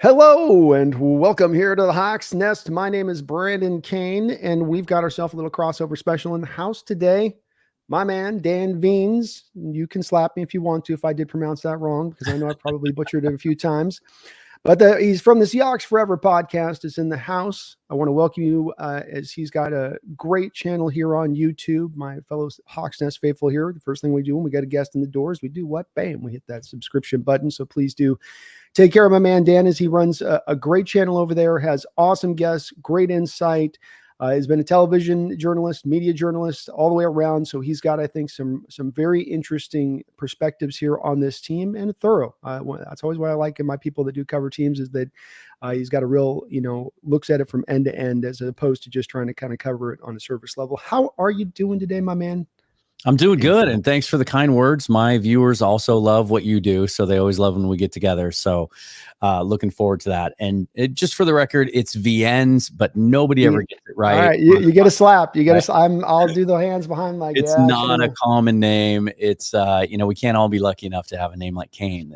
Hello and welcome here to the Hawks Nest. My name is Brandon Kane, and we've got ourselves a little crossover special in the house today. My man, Dan Viens. You can slap me if you want to if I did pronounce that wrong, because I know I probably butchered it a few times. But he's from the Seahawks Forever Podcast, is in the house. I want to welcome you as he's got a great channel here on YouTube. My fellow Hawks Nest faithful here. The first thing we do when we get a guest in the doors, we do what? Bam, we hit that subscription button. So please do take care of my man Dan as he runs a great channel over there, has awesome guests, great insight. Has been a television journalist, media journalist, all the way around. So he's got, I think, some very interesting perspectives here on this team, and thorough. That's always what I like in my people that do cover teams, is that he's got a real, looks at it from end to end, as opposed to just trying to kind of cover it on a surface level. How are you doing today, my man? I'm doing good, and thanks for the kind words. My viewers also love what you do, so they always love when we get together. So looking forward to that. And just for the record, it's Viens, but nobody ever gets it right. All right, you get a slap. You get I'll do the hands behind like it's not a common name. It's we can't all be lucky enough to have a name like Kane.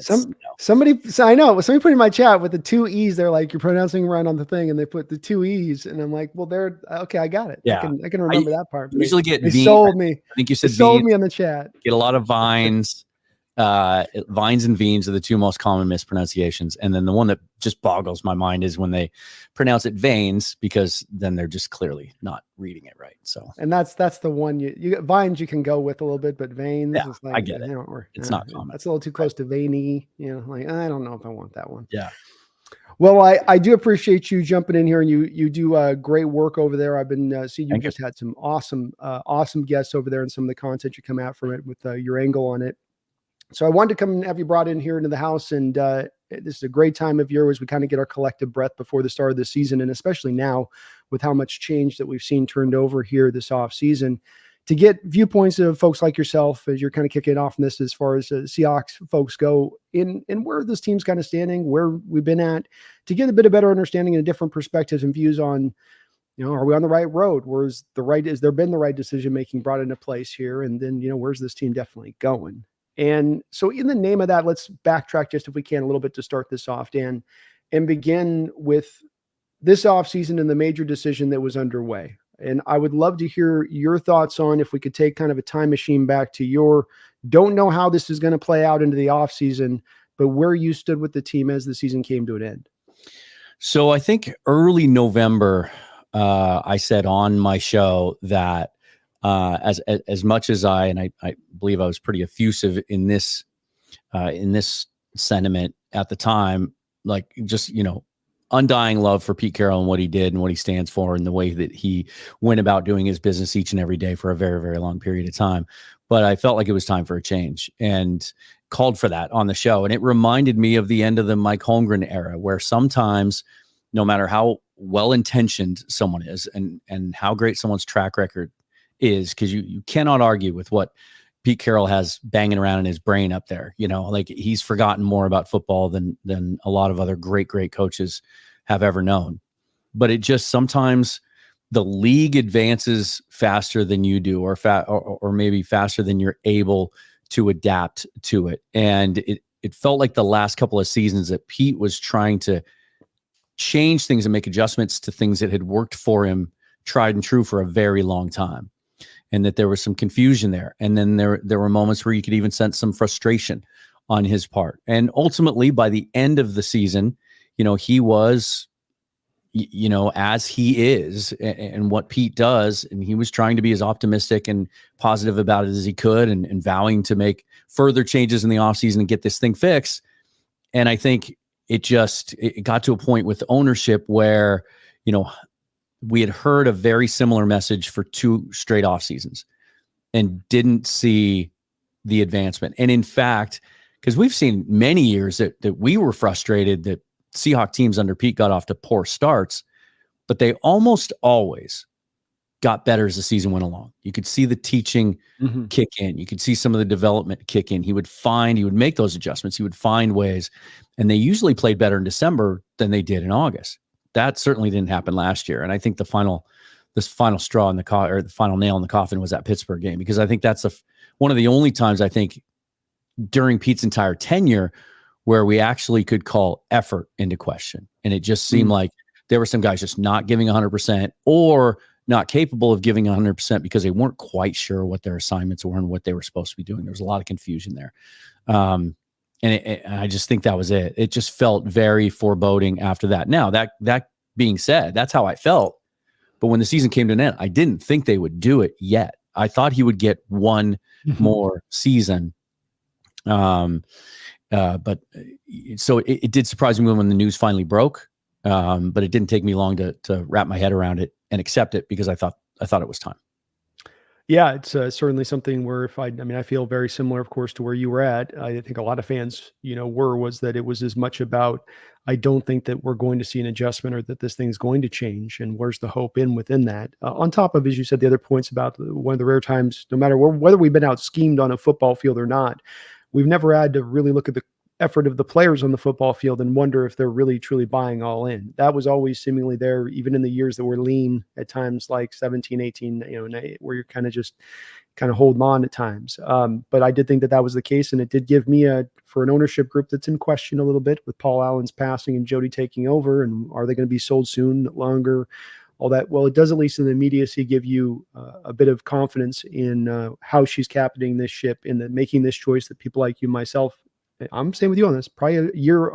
Somebody put in my chat with the two E's. They're like, you're pronouncing right on the thing, and they put the two E's, and I'm like, well, they're okay. I got it. Yeah, I can remember that part. Usually get Viens. Sold me. I think you said sold me on the chat. Get a lot of Vines. Vines and Viens are the two most common mispronunciations, and then the one that just boggles my mind is when they pronounce it Veins, because then they're just clearly not reading it right. So, and that's the one you Vines you can go with a little bit, but Veins, yeah, is like, I get it. It's not common. That's a little too close to veiny. Like I don't know if I want that one. Yeah. Well, I do appreciate you jumping in here, and you do great work over there. I've been seeing you just had some awesome guests over there, and some of the content you come out from it with your angle on it. So I wanted to come and have you brought in here into the house, and this is a great time of year as we kind of get our collective breath before the start of the season, and especially now with how much change that we've seen turned over here this off season, to get viewpoints of folks like yourself as you're kind of kicking off in this, as far as Seahawks folks go, in where this team's kind of standing, where we've been at, to get a bit of better understanding and different perspectives and views on, are we on the right road? Has there been the right decision making brought into place here? And then, where's this team definitely going? And so in the name of that, let's backtrack just if we can a little bit to start this off, Dan, and begin with this offseason and the major decision that was underway. And I would love to hear your thoughts on, if we could take kind of a time machine back to your, don't know how this is going to play out into the offseason, but where you stood with the team as the season came to an end. So I think early November, I said on my show that as much as I believe I was pretty effusive in this sentiment at the time, like just, undying love for Pete Carroll and what he did and what he stands for and the way that he went about doing his business each and every day for a very, very long period of time. But I felt like it was time for a change and called for that on the show. And it reminded me of the end of the Mike Holmgren era, where sometimes, no matter how well-intentioned someone is and how great someone's track record is, because you cannot argue with what Pete Carroll has banging around in his brain up there. Like he's forgotten more about football than a lot of other great coaches have ever known. But it just, sometimes the league advances faster than you do, or maybe faster than you're able to adapt to it. And it felt like the last couple of seasons that Pete was trying to change things and make adjustments to things that had worked for him, tried and true, for a very long time. And that there was some confusion there. And then there were moments where you could even sense some frustration on his part. And ultimately, by the end of the season, he was, as he is and what Pete does, and he was trying to be as optimistic and positive about it as he could, and vowing to make further changes in the offseason and get this thing fixed. And I think it got to a point with ownership where, we had heard a very similar message for 2 straight off seasons and didn't see the advancement. And in fact, because we've seen many years that we were frustrated that Seahawks teams under Pete got off to poor starts, but they almost always got better as the season went along. You could see the teaching kick in. You could see some of the development kick in. He would make those adjustments. He would find ways, and they usually played better in December than they did in August. That certainly didn't happen last year. And I think the final straw in the final nail in the coffin was that Pittsburgh game, because I think that's one of the only times, I think, during Pete's entire tenure where we actually could call effort into question. And it just seemed like there were some guys just not giving 100% or not capable of giving 100% because they weren't quite sure what their assignments were and what they were supposed to be doing. There was a lot of confusion there. And I just think that was it. It just felt very foreboding after that. Now, that being said, that's how I felt. But when the season came to an end, I didn't think they would do it yet. I thought he would get one more season. But so it did surprise me when the news finally broke. But it didn't take me long to wrap my head around it and accept it because I thought it was time. Yeah, it's certainly something where I feel very similar, of course, to where you were at. I think a lot of fans, was that it was as much about, I don't think that we're going to see an adjustment or that this thing's going to change. And where's the hope within that? On top of, as you said, the other points about one of the rare times, no matter whether we've been out schemed on a football field or not, we've never had to really look at the effort of the players on the football field and wonder if they're really truly buying all in. That was always seemingly there, even in the years that were lean at times like 17, 18, where you're kind of holding on at times. But I did think that was the case. And it did give me for an ownership group that's in question a little bit with Paul Allen's passing and Jody taking over. And are they going to be sold soon, longer, all that? Well, it does, at least in the immediacy, give you a bit of confidence in how she's captaining this ship and making this choice that people like you, myself, I'm staying with you on this, probably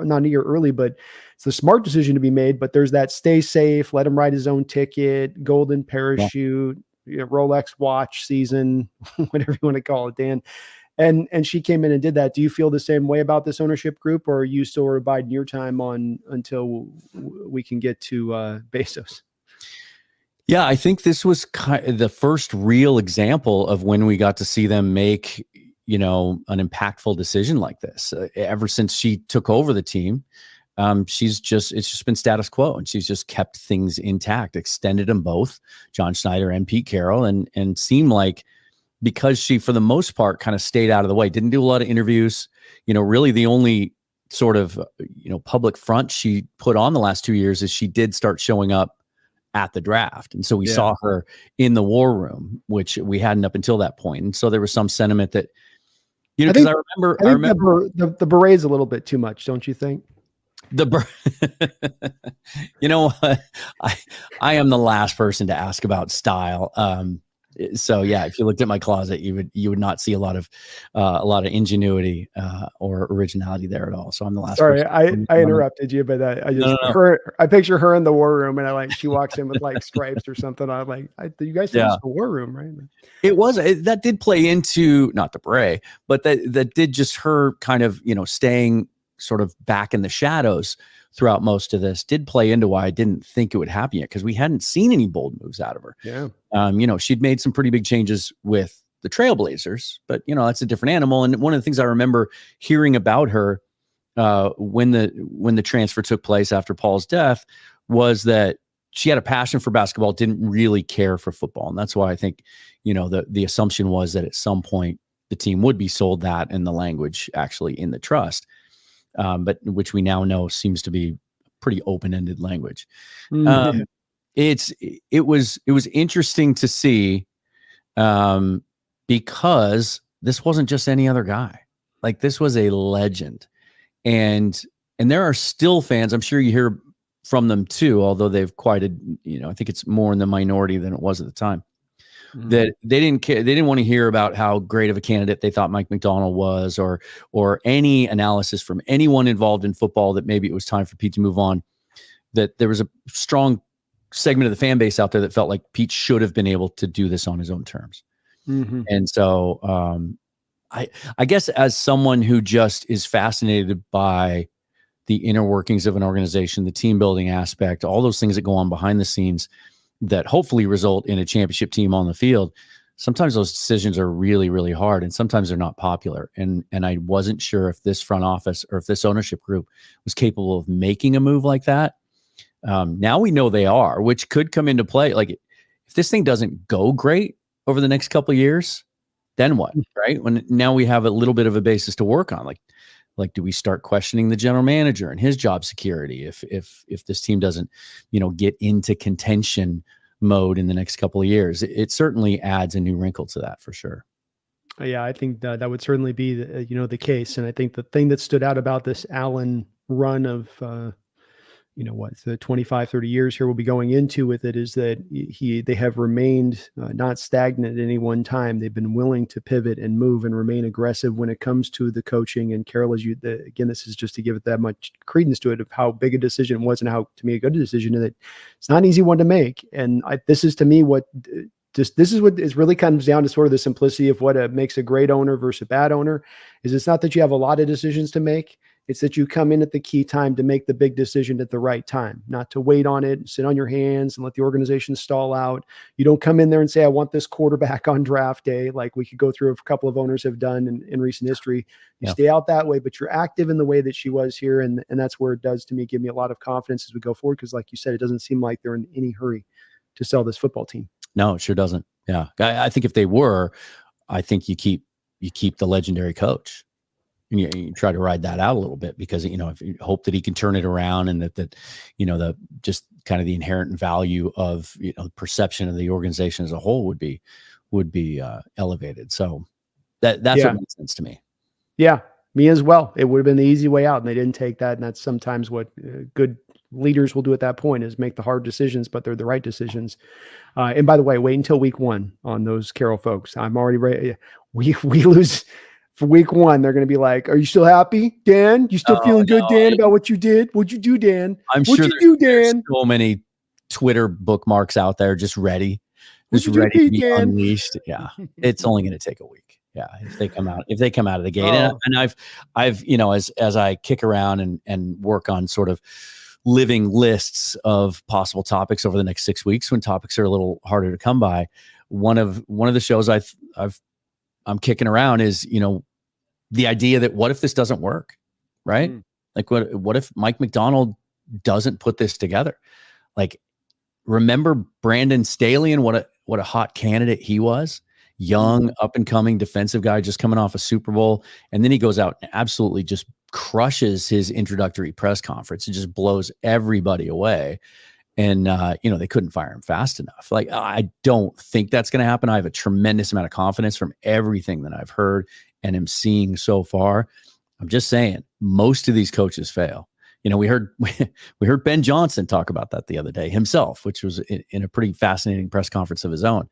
not a year early, but it's the smart decision to be made. But there's that stay safe, let him write his own ticket, golden parachute, Rolex watch season, whatever you want to call it, Dan. And she came in and did that. Do you feel the same way about this ownership group, or are you still abiding your time on until we can get to Bezos? Yeah, I think this was the first real example of when we got to see them make an impactful decision like this. Ever since she took over the team, it's just been status quo, and she's just kept things intact, extended them both, John Schneider and Pete Carroll, and seemed like, because she, for the most part, kind of stayed out of the way, didn't do a lot of interviews. Really the only sort of, public front she put on the last 2 years is she did start showing up at the draft. And so we saw her in the war room, which we hadn't up until that point. And so there was some sentiment that, because I remember the beret's a little bit too much, don't you think? You know what? I am the last person to ask about style. So yeah, if you looked at my closet, you would not see a lot of ingenuity or originality there at all. So I'm the last. Sorry, I interrupted you, but I picture her in the war room, and she walks in with like stripes or something. I'm like, you guys think it's the war room, right? That did play into, not the beret, but that did just her kind of staying sort of back in the shadows throughout most of this, did play into why I didn't think it would happen yet, because we hadn't seen any bold moves out of her. Yeah. She'd made some pretty big changes with the Trailblazers, but that's a different animal. And one of the things I remember hearing about her when the transfer took place after Paul's death was that she had a passion for basketball, didn't really care for football. And that's why I think, the assumption was that at some point the team would be sold that, and the language actually in the trust. But which we now know seems to be pretty open-ended language. It was interesting to see, because this wasn't just any other guy. Like, this was a legend, and there are still fans, I'm sure you hear from them too, although they've quieted, I think it's more in the minority than it was at the time. That they didn't care. They didn't want to hear about how great of a candidate they thought Mike Macdonald was, or any analysis from anyone involved in football that maybe it was time for Pete to move on. That there was a strong segment of the fan base out there that felt like Pete should have been able to do this on his own terms. And so I guess, as someone who just is fascinated by the inner workings of an organization, the team building aspect, all those things that go on behind the scenes that hopefully result in a championship team on the field, sometimes those decisions are really, really hard, and sometimes they're not popular. And I wasn't sure if this front office or if this ownership group was capable of making a move like that. Now we know they are, which could come into play. Like, if this thing doesn't go great over the next couple of years, then what, right? When now we have a little bit of a basis to work on, like, do we start questioning the general manager and his job security if this team doesn't, get into contention mode in the next couple of years? It certainly adds a new wrinkle to that, for sure. Yeah, I think that would certainly be the case. And I think the thing that stood out about this Allen run of the 25, 30 years here we'll be going into with it is that they have remained not stagnant at any one time. They've been willing to pivot and move and remain aggressive when it comes to the coaching. And Carroll, again, this is just to give it that much credence to it of how big a decision it was and how, to me, a good decision. And that it's not an easy one to make. And this is, to me, this is what is really comes down to sort of the simplicity of what makes a great owner versus a bad owner. Is it's not that you have a lot of decisions to make. It's that you come in at the key time to make the big decision at the right time, not to wait on it, sit on your hands and let the organization stall out. You don't come in there and say, I want this quarterback on draft day, like we could go through a couple of owners have done in recent history. You stay out that way, but you're active in the way that she was here. And that's where it does, to me, give me a lot of confidence as we go forward. Because like you said, it doesn't seem like they're in any hurry to sell this football team. No, it sure doesn't. Yeah. I think if they were, I think you keep the legendary coach. And you try to ride that out a little bit because, if you hope that he can turn it around and that the just kind of the inherent value of, perception of the organization as a whole would be elevated. So that's what makes sense to me. Yeah, me as well. It would have been the easy way out and they didn't take that. And that's sometimes what good leaders will do at that point is make the hard decisions, but they're the right decisions. And by the way, wait until week 1 on those Carroll folks. I'm already ready. We lose for week 1, they're going to be like, are you still happy, Dan? You still feeling good, Dan, about what you did? What'd you do, Dan? I'm What'd sure you do, Dan? so many Twitter bookmarks out there just ready to be unleashed. Yeah. It's only going to take a week. Yeah. If they come out of the gate. And I've, as I kick around and work on sort of living lists of possible topics over the next 6 weeks, when topics are a little harder to come by, one of the shows I'm kicking around is, the idea that what if this doesn't work, right? Like what if Mike Macdonald doesn't put this together? Like, remember Brandon Staley and what a hot candidate he was, young, up and coming defensive guy, just coming off a Super Bowl. And then he goes out and absolutely just crushes his introductory press conference. It just blows everybody away. And, they couldn't fire him fast enough. Like, I don't think that's going to happen. I have a tremendous amount of confidence from everything that I've heard and am seeing so far. I'm just saying, most of these coaches fail. We heard Ben Johnson talk about that the other day himself, which was in a pretty fascinating press conference of his own.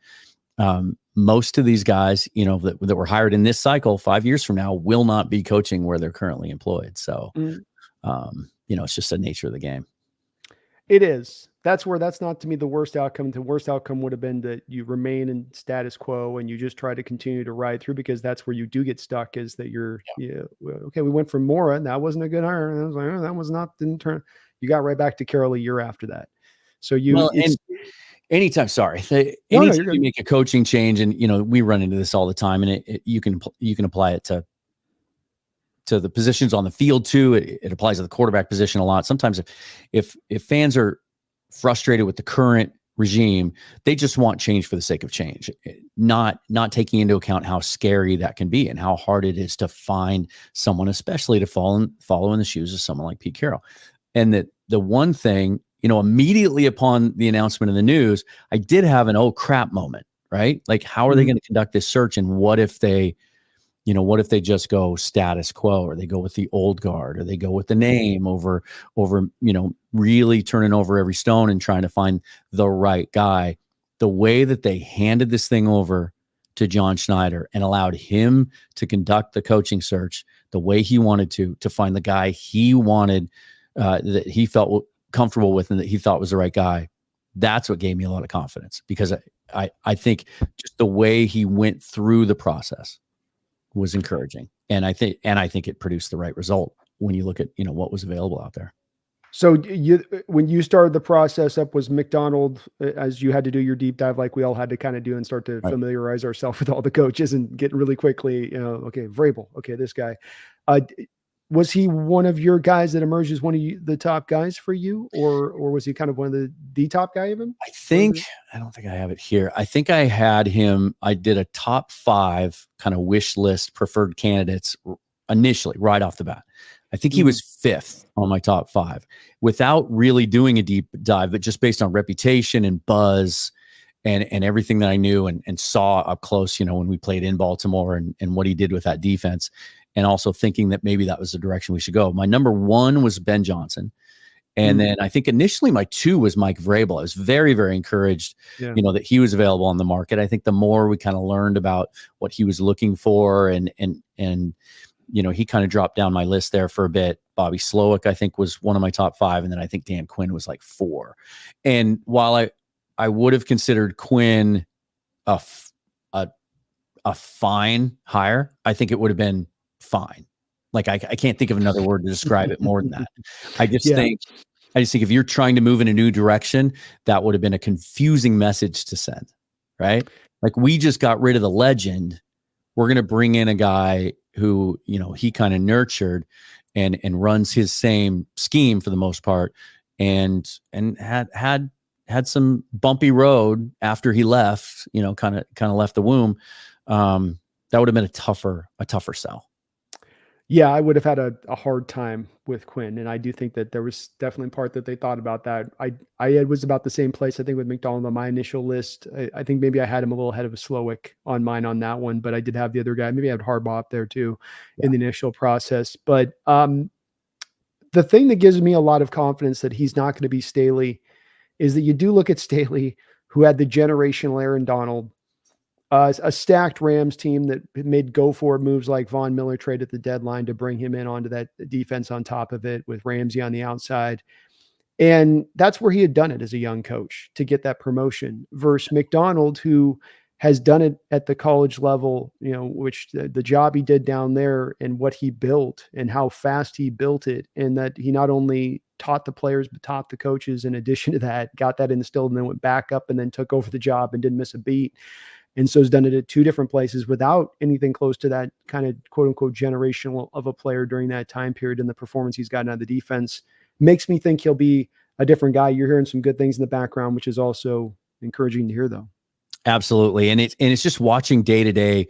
Most of these guys, that were hired in this cycle 5 years from now will not be coaching where they're currently employed. So, it's just the nature of the game. It is. That's not, to me, the worst outcome. The worst outcome would have been that you remain in status quo and you just try to continue to ride through, because that's where you do get stuck, is that okay, we went from Mora and that wasn't a good hire. And I was like, that was not, didn't turn. You got right back to Carroll a year after that. So anytime you make a coaching change, and we run into this all the time, and you can apply it to the positions on the field too. It applies to the quarterback position a lot. Sometimes if fans are frustrated with the current regime, they just want change for the sake of change, not taking into account how scary that can be and how hard it is to find someone, especially to follow in the shoes of someone like Pete Carroll. And that the one thing, immediately upon the announcement of the news, I did have an oh crap moment, right? Like, how are they going to conduct this search? And what if they just go status quo, or they go with the old guard, or they go with the name over, really turning over every stone and trying to find the right guy. The way that they handed this thing over to John Schneider and allowed him to conduct the coaching search the way he wanted to find the guy he wanted, that he felt comfortable with and that he thought was the right guy. That's what gave me a lot of confidence, because I think just the way he went through the process was encouraging. And I think it produced the right result when you look at, what was available out there. So when you started the process up, was Macdonald, as you had to do your deep dive, like we all had to kind of do and start to familiarize ourselves with all the coaches and get really quickly, okay, Vrabel, okay, this guy, was he one of your guys that emerged as one of the top guys for you, or was he kind of one of the top guy even? I don't think I have it here. I think I had him. I did a top 5 kind of wish list preferred candidates initially, right off the bat. I think he was 5th on my top 5 without really doing a deep dive, but just based on reputation and buzz and everything that I knew and saw up close, when we played in Baltimore and what he did with that defense, and also thinking that maybe that was the direction we should go. My number 1 was Ben Johnson. And then I think initially my 2 was Mike Vrabel. I was very, very encouraged, that he was available on the market. I think the more we kind of learned about what he was looking for and he kind of dropped down my list there for a bit. Bobby Slowick, I think, was one of my top 5. And then I think Dan Quinn was like 4. And while I would have considered Quinn a fine hire, I think it would have been fine. Like I can't think of another word to describe it more than that. I just think if you're trying to move in a new direction, that would have been a confusing message to send, right? Like, we just got rid of the legend. We're going to bring in a guy who, he kind of nurtured and runs his same scheme for the most part, and had some bumpy road after he left, kind of left the womb. That would have been a tougher sell. Yeah, I would have had a hard time with Quinn. And I do think that there was definitely part that they thought about that. I was about the same place, I think, with Macdonald on my initial list. I think maybe I had him a little ahead of Slowick on mine on that one, but I did have the other guy. Maybe I had Harbaugh up there too in the initial process. But the thing that gives me a lot of confidence that he's not going to be Staley is that you do look at Staley, who had the generational Aaron Donald, a stacked Rams team that made go-forward moves like Von Miller trade at the deadline to bring him in onto that defense on top of it with Ramsey on the outside. And that's where he had done it as a young coach to get that promotion versus Macdonald, who has done it at the college level, which the job he did down there and what he built and how fast he built it. And that he not only taught the players, but taught the coaches in addition to that, got that instilled and then went back up and then took over the job and didn't miss a beat. And so has done it at 2 different places without anything close to that kind of quote unquote generational of a player during that time period. And the performance he's gotten out of the defense makes me think he'll be a different guy. You're hearing some good things in the background, which is also encouraging to hear, though. Absolutely. And it's just watching day to day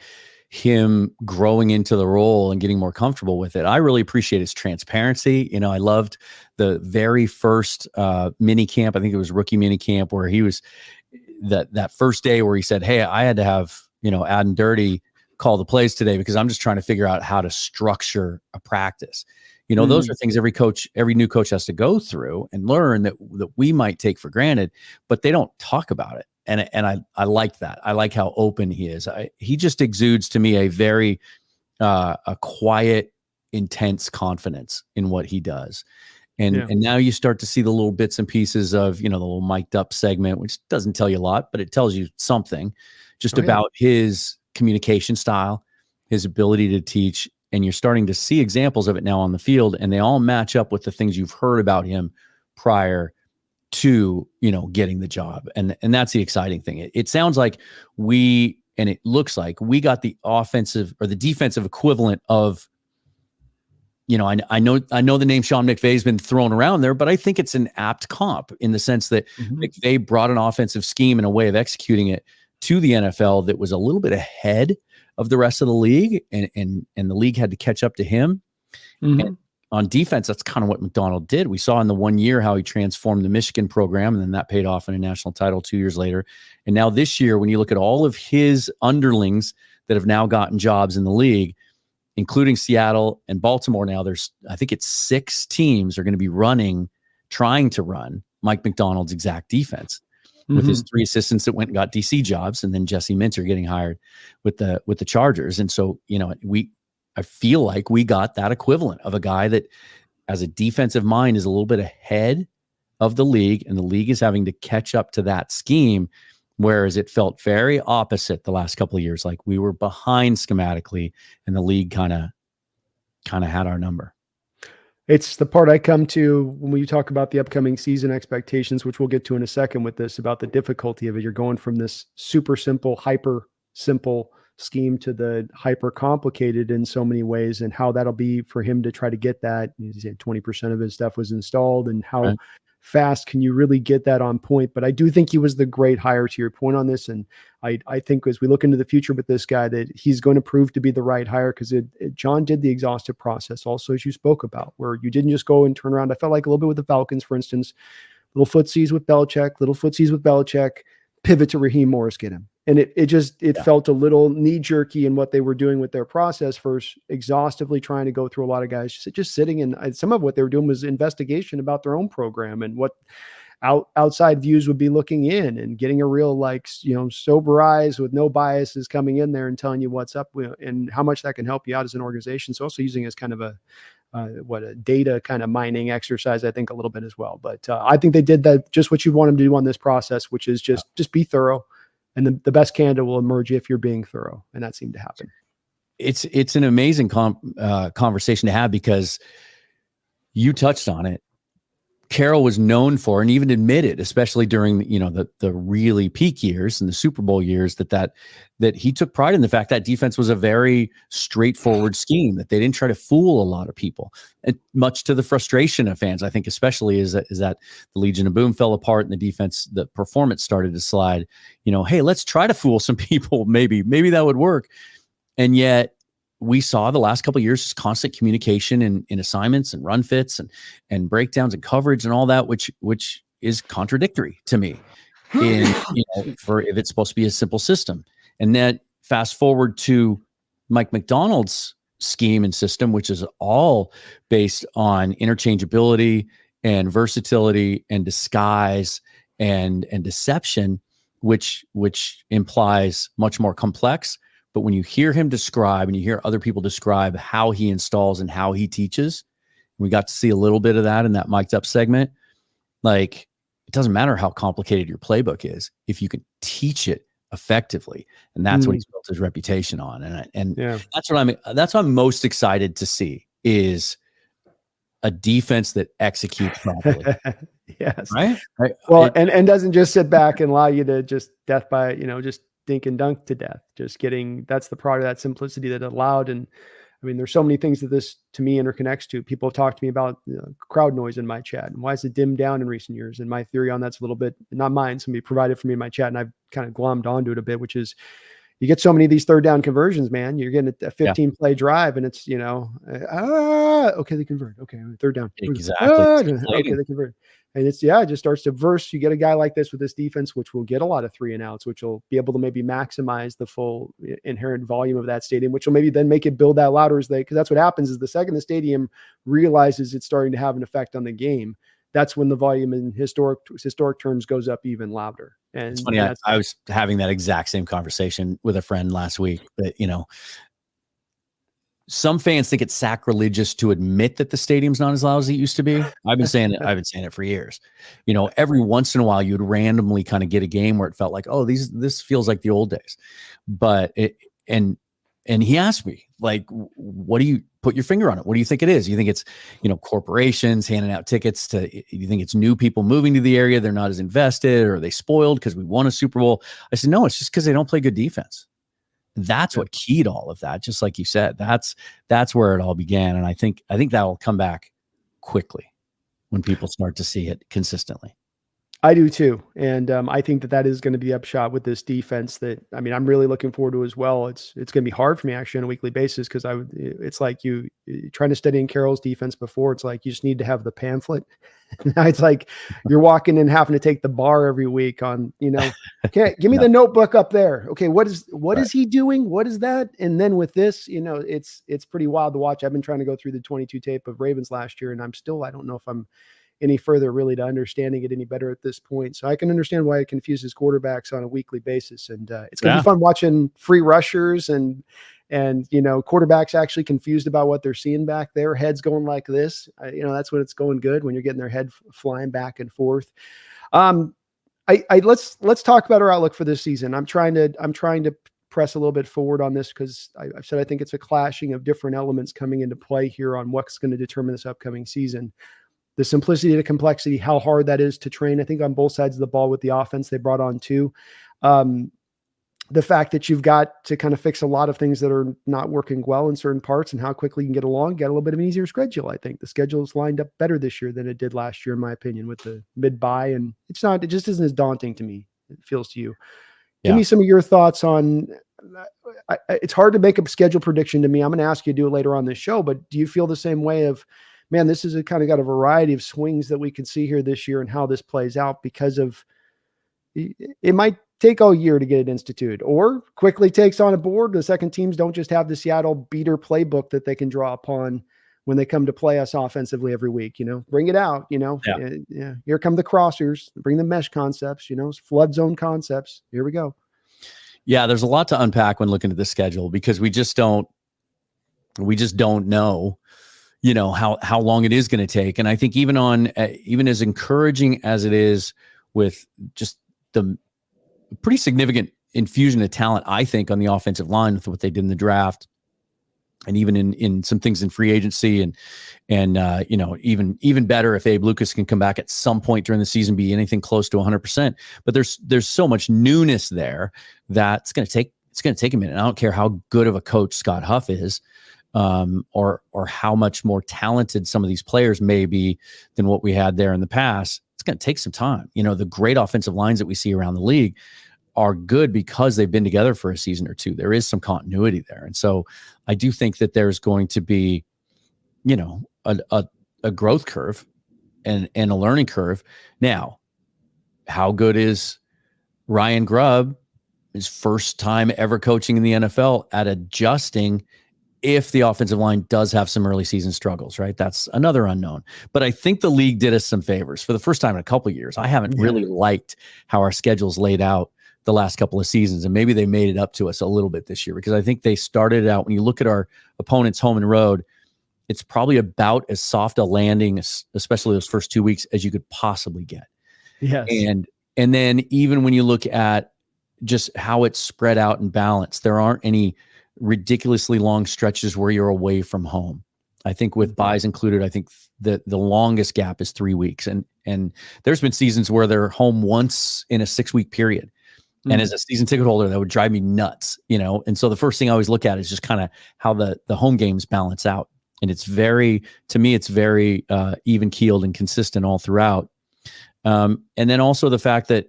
him growing into the role and getting more comfortable with it. I really appreciate his transparency. I loved the very first mini camp. I think it was rookie mini camp where he was that first day where he said, "Hey, I had to have, Adam Dirty call the plays today because I'm just trying to figure out how to structure a practice." Those are things every new coach has to go through and learn that we might take for granted, but they don't talk about it. And I like that. I like how open he is. He just exudes to me a very a quiet, intense confidence in what he does. And now you start to see the little bits and pieces of, the little mic'd up segment, which doesn't tell you a lot, but it tells you something just about his communication style, his ability to teach. And you're starting to see examples of it now on the field, and they all match up with the things you've heard about him prior to, getting the job. And that's the exciting thing. It sounds like and it looks like we got the offensive or the defensive equivalent of, I know the name Sean McVay has been thrown around there, but I think it's an apt comp in the sense that McVay brought an offensive scheme and a way of executing it to the NFL that was a little bit ahead of the rest of the league, and the league had to catch up to him. And on defense, that's kind of what Macdonald did. We saw in the 1 year how he transformed the Michigan program, and then that paid off in a national title 2 years later. And now this year, when you look at all of his underlings that have now gotten jobs in the league, including Seattle and Baltimore, now I think it's 6 teams are going to be trying to run Mike Macdonald's exact defense with his 3 assistants that went and got DC jobs, and then Jesse Minter getting hired with the Chargers. And so, I feel like we got that equivalent of a guy that as a defensive mind is a little bit ahead of the league, and the league is having to catch up to that scheme. Whereas it felt very opposite the last couple of years. Like we were behind schematically and the league kind of had our number. It's the part I come to when we talk about the upcoming season expectations, which we'll get to in a second with this, about the difficulty of it. You're going from this super simple, hyper simple scheme to the hyper complicated in so many ways, and how that'll be for him to try to get that. He said 20% of his stuff was installed, and how fast can you really get that on point? But I do think he was the great hire, to your point on this. And I think as we look into the future with this guy, that he's going to prove to be the right hire, because John did the exhaustive process also, as you spoke about, where you didn't just go and turn around. I felt like a little bit with the Falcons, for instance, little footsies with Belichick, pivot to Raheem Morris, get him. And it felt a little knee jerky in what they were doing with their process versus exhaustively trying to go through a lot of guys just sitting. And some of what they were doing was investigation about their own program and what outside views would be looking in, and getting a real, sober eyes with no biases coming in there and telling you what's up and how much that can help you out as an organization. So also using it as kind of a data kind of mining exercise, I think, a little bit as well. But I think they did that, just what you want them to do on this process, which is just be thorough. And the best candidate will emerge if you're being thorough. And that seemed to happen. It's an amazing conversation to have, because you touched on it. Carroll was known for, and even admitted, especially during the really peak years and the Super Bowl years, that he took pride in the fact that defense was a very straightforward scheme, that they didn't try to fool a lot of people, and much to the frustration of fans. I think especially is that the Legion of Boom fell apart and the performance started to slide. Hey, let's try to fool some people. Maybe that would work. And yet, we saw the last couple of years constant communication in assignments and run fits and breakdowns and coverage and all that, which is contradictory to me for if it's supposed to be a simple system. And then fast forward to Mike Macdonald's scheme and system, which is all based on interchangeability and versatility and disguise and deception, which implies much more complex. But when you hear him describe and you hear other people describe how he installs and how he teaches, we got to see a little bit of that in that mic'd up segment. Like, it doesn't matter how complicated your playbook is if you can teach it effectively. And that's what he's built his reputation on. And that's what I'm most excited to see, is a defense that executes properly. Yes. Right. Well, and doesn't just sit back and allow you to just death by, just dink and dunk to death. Just that's the product of that simplicity that allowed. And I mean, there's so many things that this to me interconnects to. People have talked to me about crowd noise in my chat and why is it dimmed down in recent years. And my theory on that's a little bit, not mine, somebody provided for me in my chat, and I've kind of glommed onto it a bit, which is, you get so many of these third down conversions, man. You're getting a 15 play drive, and it's, okay, they convert. Okay, third down. Exactly. Okay, they convert. And it just starts to verse. You get a guy like this with this defense, which will get a lot of 3 and outs, which will be able to maybe maximize the full inherent volume of that stadium, which will maybe then make it build that louder because that's what happens is the second the stadium realizes it's starting to have an effect on the game, that's when the volume in historic terms goes up even louder. And it's funny. I was having that exact same conversation with a friend last week that, some fans think it's sacrilegious to admit that the stadium's not as loud as it used to be. I've been saying it for years. Every once in a while you'd randomly kind of get a game where it felt like, oh, this feels like the old days. But and he asked me, like, what do you put your finger on it? What do you think it is? You think it's, corporations handing out tickets you think it's new people moving to the area? They're not as invested, or are they spoiled because we won a Super Bowl? I said, no, it's just because they don't play good defense. That's what keyed all of that. Just like you said, that's where it all began. And I think that will come back quickly when people start to see it consistently. I do too. And I think that is going to be upshot with this defense that, I'm really looking forward to as well. It's going to be hard for me actually on a weekly basis, because it's like you trying to study in Carroll's defense before. It's like, you just need to have the pamphlet. Now it's like you're walking in having to take the bar every week on, okay, give me the notebook up there. Okay. What is he doing? What is that? And then with this, it's pretty wild to watch. I've been trying to go through the 22 tape of Ravens last year, and I don't know if I'm any further really to understanding it any better at this point. So I can understand why it confuses quarterbacks on a weekly basis. And it's going to be fun watching free rushers and quarterbacks actually confused about what they're seeing back there, heads going like this. That's when it's going good, when you're getting their head flying back and forth. Let's talk about our outlook for this season. I'm trying to press a little bit forward on this, because I've said I think it's a clashing of different elements coming into play here on what's going to determine this upcoming season. The simplicity to complexity, how hard that is to train, I think, on both sides of the ball with the offense they brought on too. The fact that you've got to kind of fix a lot of things that are not working well in certain parts, and how quickly you can get along, get a little bit of an easier schedule. I think the schedule is lined up better this year than it did last year, in my opinion, with the mid-bye. And it just isn't as daunting to me. It feels to you. Give me some of your thoughts on, it's hard to make a schedule prediction to me. I'm going to ask you to do it later on this show, but do you feel the same way of, man, this is kind of got a variety of swings that we can see here this year and how this plays out because of it might take a year to get it instituted, or quickly takes on a board. The second teams don't just have the Seattle beater playbook that they can draw upon when they come to play us offensively every week. Bring it out. Yeah. Here come the crossers. Bring the mesh concepts. Flood zone concepts. Here we go. Yeah, there's a lot to unpack when looking at the schedule, because we just don't know, how long it is going to take. And I think even as encouraging as it is with just the pretty significant infusion of talent, I think, on the offensive line with what they did in the draft, and even in some things in free agency, and even better if Abe Lucas can come back at some point during the season, be anything close to 100%. But there's so much newness there that it's going to take a minute. I don't care how good of a coach Scott Huff is, or how much more talented some of these players may be than what we had there in the past. It's going to take some time. The great offensive lines that we see around the league are good because they've been together for a season or two. There is some continuity there. And so I do think that there's going to be, a growth curve and a learning curve. Now, how good is Ryan Grubb, his first time ever coaching in the NFL, at adjusting if the offensive line does have some early season struggles, right? That's another unknown. But I think the league did us some favors. For the first time in a couple of years, I haven't really liked how our schedule's laid out the last couple of seasons, and maybe they made it up to us a little bit this year, because I think they started out, when you look at our opponents home and road, it's probably about as soft a landing, especially those first 2 weeks, as you could possibly get. Yes. And then even when you look at just how it's spread out and balanced, there aren't any ridiculously long stretches where you're away from home. I think with buys included, I think the longest gap is 3 weeks. And there's been seasons where they're home once in a 6-week period. And as a season ticket holder, that would drive me nuts, And so the first thing I always look at is just kind of how the home games balance out. And to me, it's very even keeled and consistent all throughout. And then also the fact that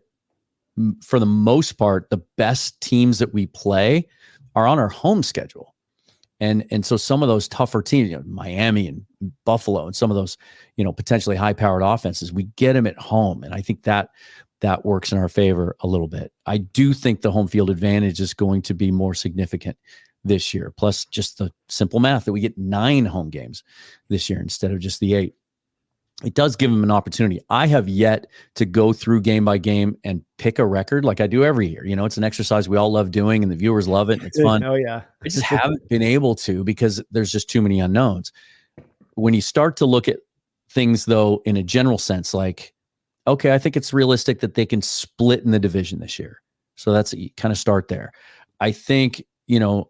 for the most part, the best teams that we play are on our home schedule. And so some of those tougher teams, Miami and Buffalo, and some of those, potentially high-powered offenses, we get them at home. And I think that works in our favor a little bit. I do think the home field advantage is going to be more significant this year. Plus just the simple math that we get 9 home games this year instead of just the 8. It does give them an opportunity. I have yet to go through game by game and pick a record like I do every year. It's an exercise we all love doing, and the viewers love it, and it's fun. Oh yeah. I just haven't been able to, because there's just too many unknowns. When you start to look at things, though, in a general sense, like, okay, I think it's realistic that they can split in the division this year. So that's kind of start there. I think,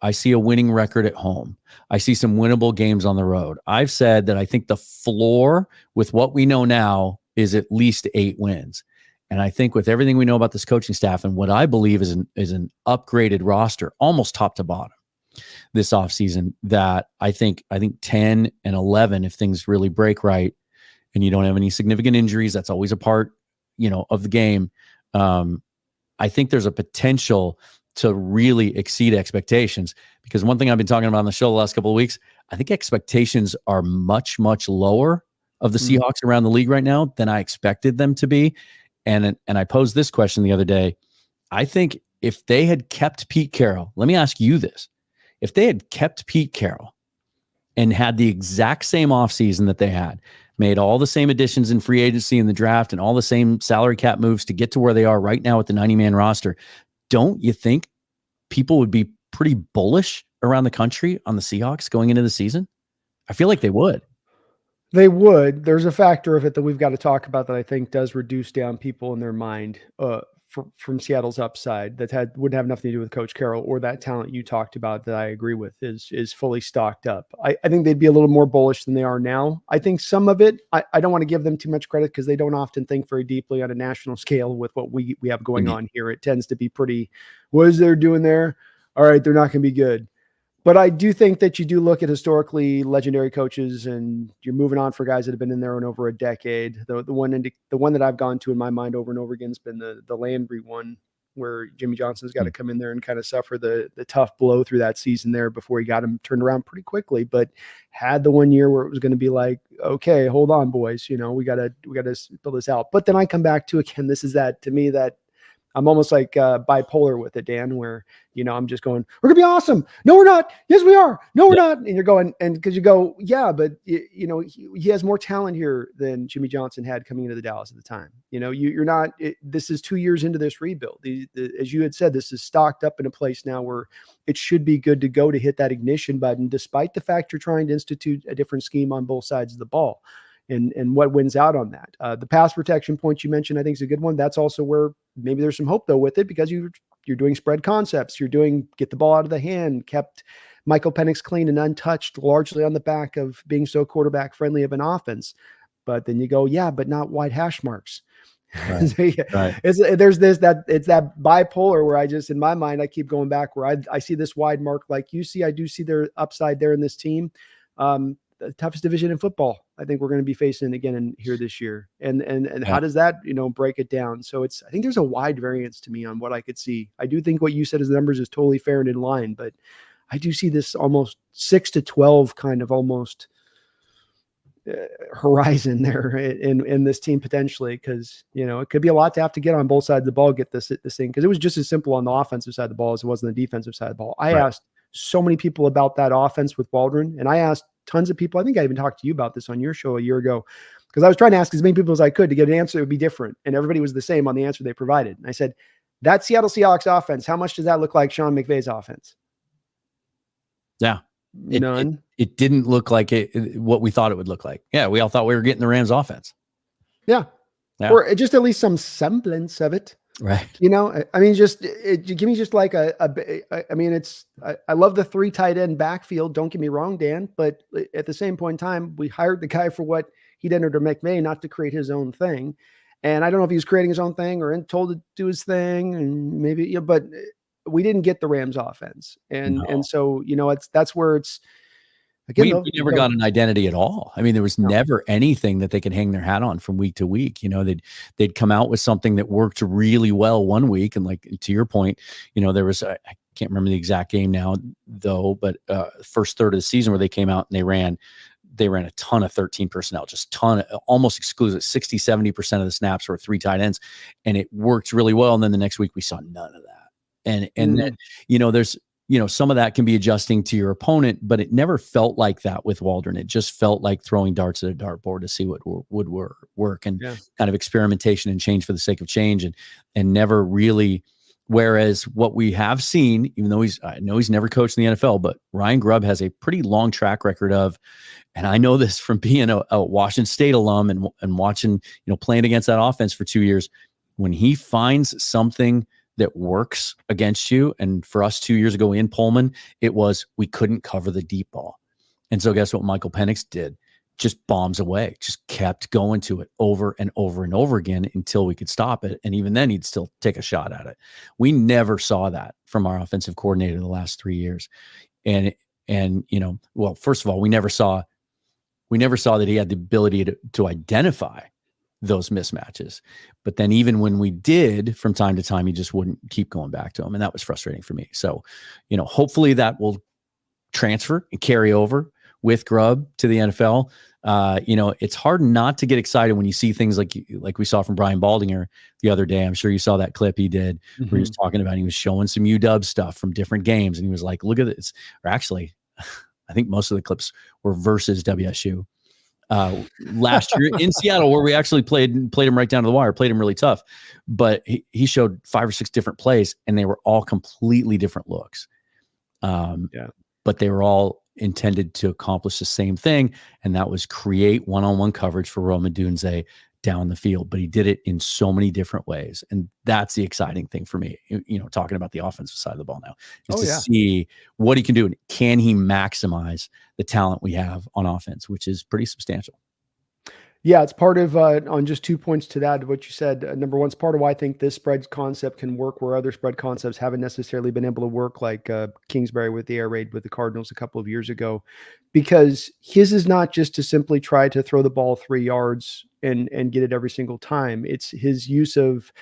I see a winning record at home. I see some winnable games on the road. I've said that I think the floor with what we know now is at least 8 wins. And I think with everything we know about this coaching staff and what I believe is an upgraded roster, almost top to bottom this offseason, that I think 10 and 11, if things really break right and you don't have any significant injuries, that's always a part, of the game. I think there's a potential to really exceed expectations, because one thing I've been talking about on the show the last couple of weeks, I think expectations are much, much lower of the Seahawks around the league right now than I expected them to be. And I posed this question the other day. I think if they had kept Pete Carroll, let me ask you this. If they had kept Pete Carroll and had the exact same offseason that they had, made all the same additions in free agency and the draft and all the same salary cap moves to get to where they are right now with the 90-man roster, don't you think people would be pretty bullish around the country on the Seahawks going into the season? I feel like they would. They would. There's a factor of it that we've got to talk about that I think does reduce down people in their mind from Seattle's upside that wouldn't have nothing to do with Coach Carroll or that talent you talked about that I agree with is fully stocked up. I think they'd be a little more bullish than they are now. I think some of it, I don't want to give them too much credit because they don't often think very deeply on a national scale with what we have going on here. It tends to be pretty, what is they're doing there? All right, they're not going to be good. But I do think that you do look at historically legendary coaches, and you're moving on for guys that have been in there in over a decade. The one that I've gone to in my mind over and over again has been the Landry one, where Jimmy Johnson's got to come in there and kind of suffer the tough blow through that season there before he got him turned around pretty quickly. But had the 1 year where it was going to be like, okay, hold on, boys, we got to build this out. But then I come back to, again, this is that, to me, that I'm almost like bipolar with it, Dan, where, I'm just going, we're gonna be awesome. No, we're not. Yes, we are. No, we're not. And you're going, and because you go, yeah, but he has more talent here than Jimmy Johnson had coming into the Dallas at the time. You're not, this is 2 years into this rebuild. As you had said, this is stocked up in a place now where it should be good to go to hit that ignition button, despite the fact you're trying to institute a different scheme on both sides of the ball. And what wins out on that. The pass protection point you mentioned, I think, is a good one. That's also where maybe there's some hope, though, with it, because you're doing spread concepts. You're doing get the ball out of the hand, kept Michael Penix clean and untouched, largely on the back of being so quarterback friendly of an offense. But then you go, yeah, but not wide hash marks. Right. So, yeah, right. It's that bipolar where I just, in my mind, I keep going back where I see this wide mark like you see. I do see their upside there in this team. The toughest division in football, I think we're going to be facing again here this year. And how does that, break it down? So I think there's a wide variance to me on what I could see. I do think what you said as the numbers is totally fair and in line, but I do see this almost 6 to 12 kind of almost horizon there in this team potentially. Cause it could be a lot to have to get on both sides of the ball, get this thing. Cause it was just as simple on the offensive side of the ball as it was on the defensive side of the ball. I asked so many people about that offense with Waldron, and I asked tons of people. I think I even talked to you about this on your show a year ago, because I was trying to ask as many people as I could to get an answer that would be different. And everybody was the same on the answer they provided. And I said, that Seattle Seahawks offense, how much does that look like Sean McVay's offense? Yeah. None. It didn't look like what we thought it would look like. Yeah. We all thought we were getting the Rams offense. Yeah. Or just at least some semblance of it. Right. I mean, give me just like I love the 3 tight end backfield. Don't get me wrong, Dan, but at the same point in time, we hired the guy for what he did under McVay, not to create his own thing. And I don't know if he was creating his own thing or told to do his thing, and maybe, but we didn't get the Rams offense. And so, that's where it's, again, we never got an identity at all. I mean, there was never anything that they could hang their hat on from week to week. They'd come out with something that worked really well one week. And like, to your point, there was, I can't remember the exact game now though, but first third of the season where they came out and they ran a ton of 13 personnel, just almost exclusive, 60-70% of the snaps were 3 tight ends, and it worked really well. And then the next week we saw none of that. And then, there's, some of that can be adjusting to your opponent, but it never felt like that with Waldron. It just felt like throwing darts at a dartboard to see what would work, and kind of experimentation and change for the sake of change, and never really. Whereas what we have seen, even though I know he's never coached in the NFL, but Ryan Grubb has a pretty long track record of, and I know this from being a Washington State alum and watching, playing against that offense for 2 years, when he finds something that works against you. And for us 2 years ago in Pullman, it was, we couldn't cover the deep ball. And so guess what Michael Penix did? Just bombs away, just kept going to it over and over and over again until we could stop it. And even then he'd still take a shot at it. We never saw that from our offensive coordinator the last 3 years. And well, first of all, we never saw that he had the ability to identify those mismatches. But then even when we did, from time to time, he just wouldn't keep going back to them. And that was frustrating for me. So, hopefully that will transfer and carry over with Grubb to the NFL. It's hard not to get excited when you see things like we saw from Brian Baldinger the other day. I'm sure you saw that clip he did where he was talking about, he was showing some UW stuff from different games. And he was like, look at this. Or actually, I think most of the clips were versus WSU. Last year in Seattle, where we actually played him right down to the wire, played him really tough, but he showed 5 or 6 different plays and they were all completely different looks. But they were all intended to accomplish the same thing. And that was create one-on-one coverage for Rome Odunze down the field, but he did it in so many different ways. And that's the exciting thing for me, talking about the offensive side of the ball now, is to see what he can do. And can he maximize the talent we have on offense, which is pretty substantial. Yeah, it's part of, on just 2 points to that, what you said. Number one, it's part of why I think this spread concept can work where other spread concepts haven't necessarily been able to work, like Kingsbury with the air raid with the Cardinals a couple of years ago, because his is not just to simply try to throw the ball 3 yards and get it every single time. It's his use of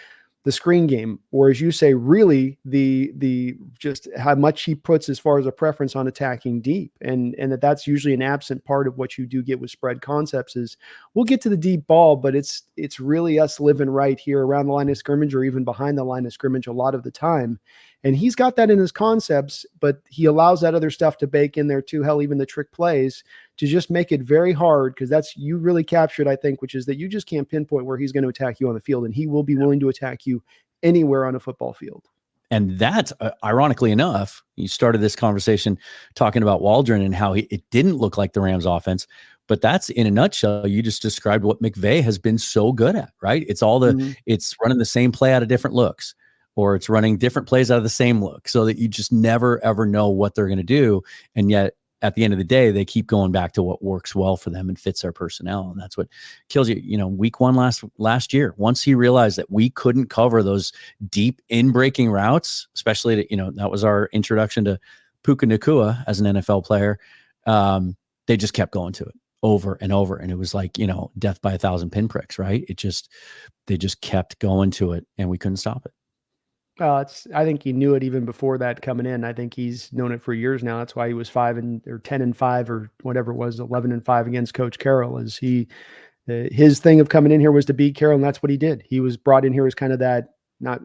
the screen game, or as you say, really the just how much he puts as far as a preference on attacking deep, and that's usually an absent part of what you do get with spread concepts. Is we'll get to the deep ball, but it's really us living right here around the line of scrimmage or even behind the line of scrimmage a lot of the time. And he's got that in his concepts, but he allows that other stuff to bake in there too. Hell, even the trick plays to just make it very hard, because that's, you really captured, I think, which is that you just can't pinpoint where he's going to attack you on the field, and he will be willing to attack you anywhere on a football field. And that's ironically enough, you started this conversation talking about Waldron and how it didn't look like the Rams offense, but that's in a nutshell. You just described what McVay has been so good at, right? It's all it's running the same play out of different looks, or it's running different plays out of the same look, so that you just never, ever know what they're going to do. And yet at the end of the day, they keep going back to what works well for them and fits their personnel. And that's what kills you. You know, week one last year, once he realized that we couldn't cover those deep in-breaking routes, especially that was our introduction to Puka Nacua as an NFL player. They just kept going to it over and over. And it was like, death by 1,000 pinpricks, right? They just kept going to it, and we couldn't stop it. I think he knew it even before that coming in. I think he's known it for years now. That's why he was 10-5 or whatever it was, 11-5 against Coach Carroll. Is his thing of coming in here was to beat Carroll, and that's what he did. He was brought in here as kind of that, not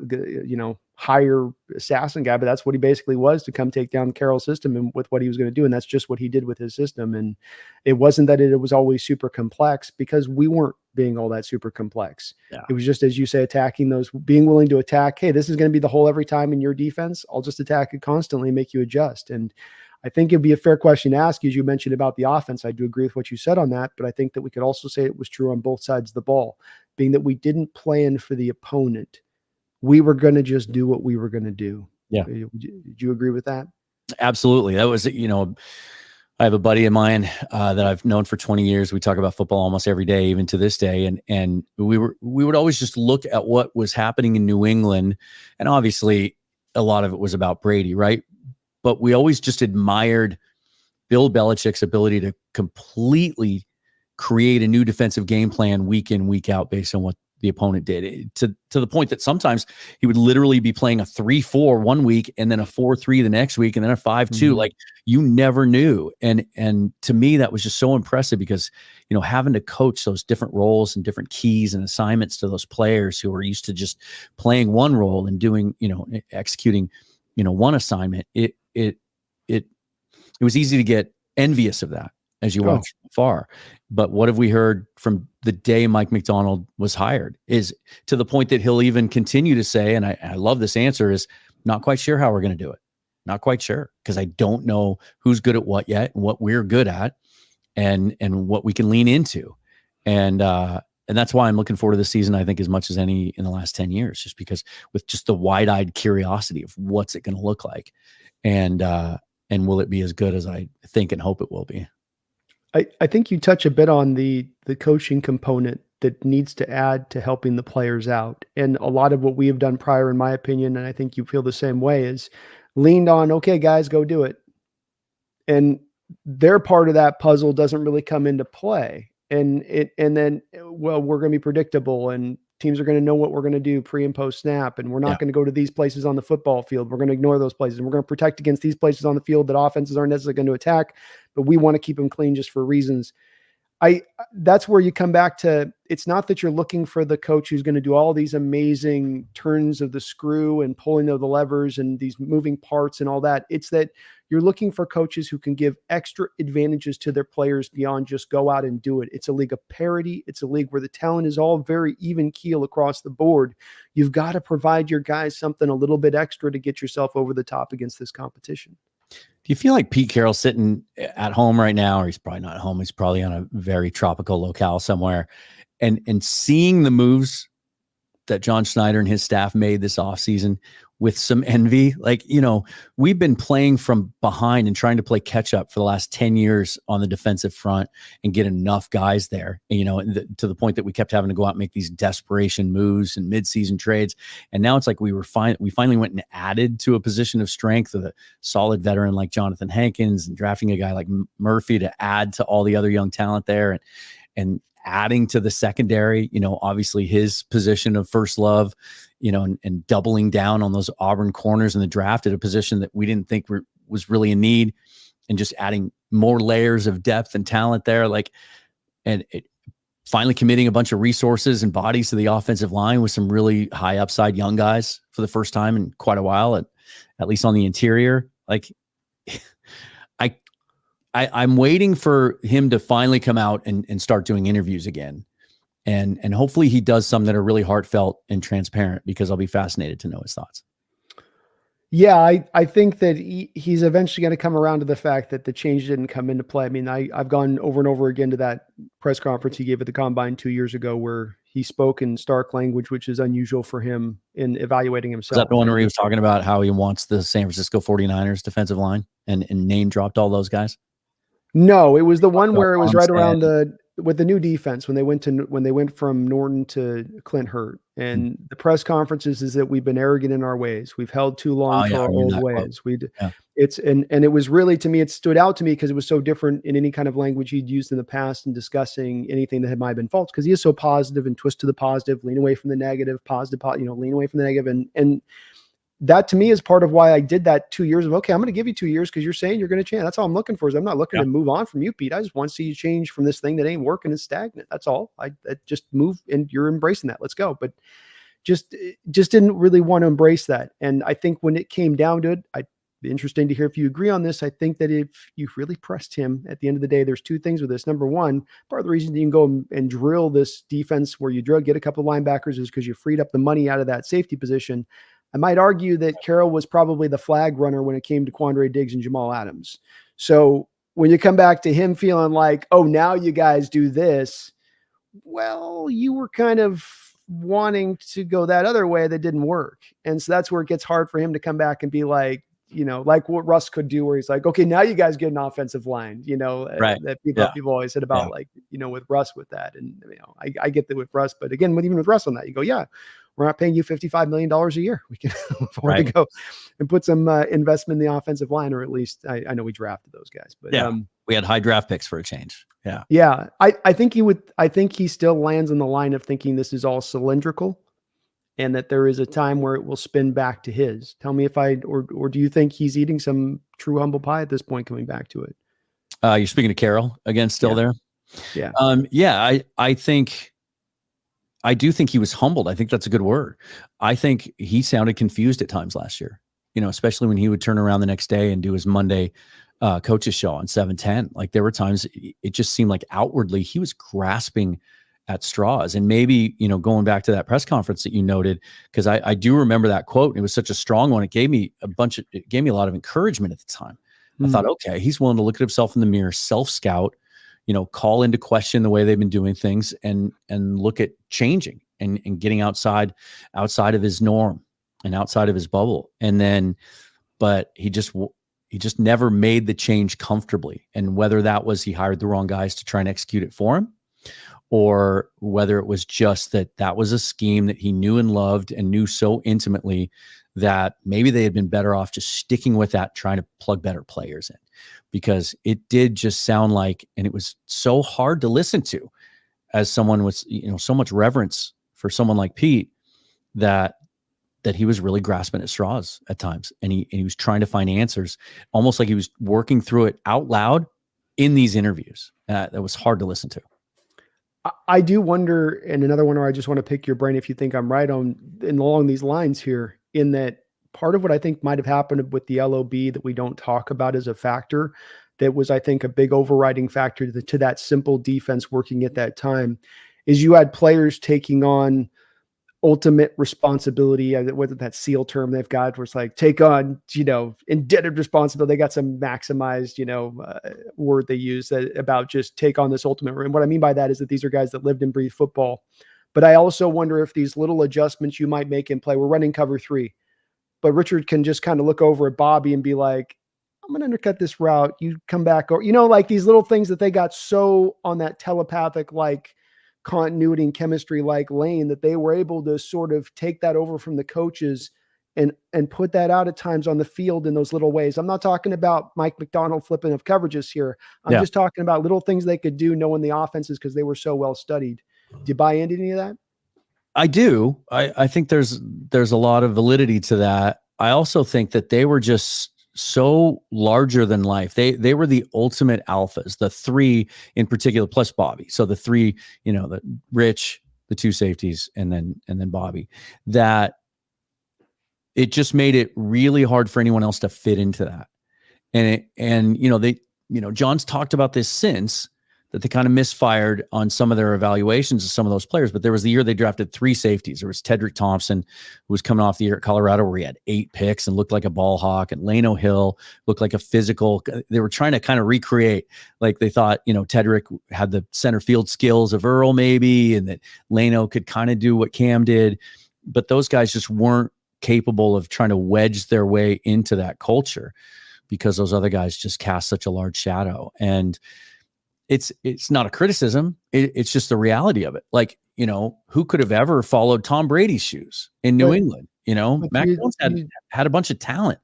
higher assassin guy, but that's what he basically was, to come take down Carroll's system and with what he was going to do. And that's just what he did with his system. And it wasn't that it was always super complex, because we weren't being all that super complex. Yeah. It was just, as you say, attacking those, being willing to attack. Hey, this is going to be the hole every time in your defense. I'll just attack it constantly and make you adjust. And I think it'd be a fair question to ask, as you mentioned about the offense. I do agree with what you said on that, but I think that we could also say it was true on both sides of the ball, being that we didn't plan for the opponent. We were going to just do what we were going to do. Yeah. Did you agree with that? Absolutely. That was, I have a buddy of mine that I've known for 20 years. We talk about football almost every day, even to this day. And we would always just look at what was happening in New England. And obviously a lot of it was about Brady, right? But we always just admired Bill Belichick's ability to completely create a new defensive game plan week in, week out based on what the opponent did, to the point that sometimes he would literally be playing a 3-4 one week and then a 4-3 the next week and then a 5-2. Mm-hmm. Like, you never knew. And to me, that was just so impressive, because, having to coach those different roles and different keys and assignments to those players who are used to just playing one role and doing, executing, one assignment, it was easy to get envious of that as you watch from afar. But what have we heard from the day Mike Macdonald was hired, is to the point that he'll even continue to say, and I love this answer, is not quite sure how we're going to do it. Not quite sure, because I don't know who's good at what yet, and what we're good at, and what we can lean into. And that's why I'm looking forward to the season, I think, as much as any in the last 10 years, just because with just the wide-eyed curiosity of what's it going to look like, and will it be as good as I think and hope it will be. I think you touch a bit on the coaching component that needs to add to helping the players out. And a lot of what we have done prior, in my opinion, and I think you feel the same way, is leaned on, okay, guys, go do it. And their part of that puzzle doesn't really come into play. And then, we're going to be predictable, and teams are going to know what we're going to do pre and post snap. And we're not going to go to these places on the football field. We're going to ignore those places, and we're going to protect against these places on the field that offenses aren't necessarily going to attack, but we want to keep them clean just for reasons. That's where you come back to, it's not that you're looking for the coach who's going to do all these amazing turns of the screw and pulling of the levers and these moving parts and all that. It's that you're looking for coaches who can give extra advantages to their players beyond just go out and do it. It's a league of parity. It's a league where the talent is all very even keel across the board. You've got to provide your guys something a little bit extra to get yourself over the top against this competition. Do you feel like Pete Carroll's sitting at home right now, or he's probably not at home, he's probably on a very tropical locale somewhere, and seeing the moves that John Schneider and his staff made this offseason with some envy? Like, we've been playing from behind and trying to play catch up for the last 10 years on the defensive front and get enough guys there, to the point that we kept having to go out and make these desperation moves and midseason trades. And now it's like we finally went and added to a position of strength with a solid veteran like Jonathan Hankins, and drafting a guy like Murphy to add to all the other young talent there, and adding to the secondary, obviously his position of first love, and doubling down on those Auburn corners in the draft at a position that we didn't think was really a need, and just adding more layers of depth and talent there. Finally committing a bunch of resources and bodies to the offensive line with some really high upside young guys for the first time in quite a while, at least on the interior. I'm waiting for him to finally come out and start doing interviews again. And hopefully he does some that are really heartfelt and transparent, because I'll be fascinated to know his thoughts. Yeah, I think that he's eventually going to come around to the fact that the change didn't come into play. I mean, I've gone over and over again to that press conference he gave at the Combine 2 years ago, where he spoke in stark language, which is unusual for him in evaluating himself. Is that the one where he was talking about how he wants the San Francisco 49ers defensive line and name dropped all those guys? No, it was the one where it was right around with the new defense when they went from Norton to Clint Hurt, and the press conferences is that we've been arrogant in our ways. We've held too long to our old ways. It was really, to me, it stood out to me because it was so different in any kind of language he'd used in the past in discussing anything that might have been false, because he is so positive and twist to the positive, lean away from the negative, positive, lean away from the negative. And that to me is part of why I did that 2 years of, okay, I'm going to give you 2 years because you're saying you're going to change. That's all I'm looking for. Is I'm not looking to move on from you, Pete. I just want to see you change from this thing that ain't working and stagnant. That's all. I just move, and you're embracing that. Let's go. But just didn't really want to embrace that. And I think when it came down to it, I'd be interesting to hear if you agree on this. I think that if you really pressed him at the end of the day, there's two things with this. Number one, part of the reason you can go and drill this defense where you get a couple of linebackers is because you freed up the money out of that safety position. I might argue that Carroll was probably the flag runner when it came to Quandre Diggs and Jamal Adams. So when you come back to him feeling like, oh, now you guys do this, well, you were kind of wanting to go that other way that didn't work. And so that's where it gets hard for him to come back and be like, like what Russ could do, where he's like, okay, now you guys get an offensive line, right. That people always said about with Russ with that. And, I get that with Russ, but again, even with Russ on that, you go, yeah, we're not paying you $55 million a year. We can afford to go and put some investment in the offensive line, or at least I know we drafted those guys, but we had high draft picks for a change. Yeah. Yeah. I think he still lands on the line of thinking this is all cylindrical, and that there is a time where it will spin back to his. Tell me or do you think he's eating some true humble pie at this point, coming back to it? You're speaking to Carroll again, still there? Yeah. I do think he was humbled. I think that's a good word. I think he sounded confused at times last year, especially when he would turn around the next day and do his Monday coaches show on 710. Like, there were times it just seemed like outwardly he was grasping at straws. And maybe, going back to that press conference that you noted, because I do remember that quote. It was such a strong one. It gave me a lot of encouragement at the time. I thought, okay, he's willing to look at himself in the mirror, self-scout, call into question the way they've been doing things, and look at changing and getting outside of his norm and outside of his bubble. And then, but he just never made the change comfortably. And whether that was he hired the wrong guys to try and execute it for him, or whether it was just that was a scheme that he knew and loved and knew so intimately that maybe they had been better off just sticking with that, trying to plug better players in, because it did just sound like, and it was so hard to listen to as someone with, so much reverence for someone like Pete, that he was really grasping at straws at times. And he was trying to find answers, almost like he was working through it out loud in these interviews. That was hard to listen to. I do wonder, and another one where I just want to pick your brain if you think I'm right along these lines here, in that part of what I think might have happened with the LOB that we don't talk about as a factor, that was, I think, a big overriding factor to that simple defense working at that time, is you had players taking on ultimate responsibility, whether that SEAL term they've got, where it's like, take on, indebted responsibility. They got some maximized, word they use about just take on this ultimate. And what I mean by that is that these are guys that lived and breathed football. But I also wonder if these little adjustments you might make in play, we're running cover 3, but Richard can just kind of look over at Bobby and be like, I'm going to undercut this route. You come back, or, like these little things that they got so on that telepathic, like continuity and chemistry, like lane, that they were able to sort of take that over from the coaches and put that out at times on the field in those little ways. I'm not talking about Mike Macdonald flipping of coverages here. I'm just talking about little things they could do knowing the offenses, because they were so well studied. Do you buy into any of that? I do. I think there's a lot of validity to that. I also think that they were just so larger than life. They were the ultimate alphas, the three in particular, plus Bobby. So the three, the Rich, the two safeties, and then Bobby, that it just made it really hard for anyone else to fit into that. And John's talked about this since, that they kind of misfired on some of their evaluations of some of those players. But there was the year they drafted 3 safeties. There was Tedrick Thompson, who was coming off the year at Colorado where he had 8 picks and looked like a ball hawk, and Lano Hill looked like a physical. They were trying to kind of recreate, like they thought, Tedrick had the center field skills of Earl maybe, and that Lano could kind of do what Cam did. But those guys just weren't capable of trying to wedge their way into that culture, because those other guys just cast such a large shadow. And it's not a criticism. It's just the reality of it. Like, who could have ever followed Tom Brady's shoes in New England? Macdonald had a bunch of talent,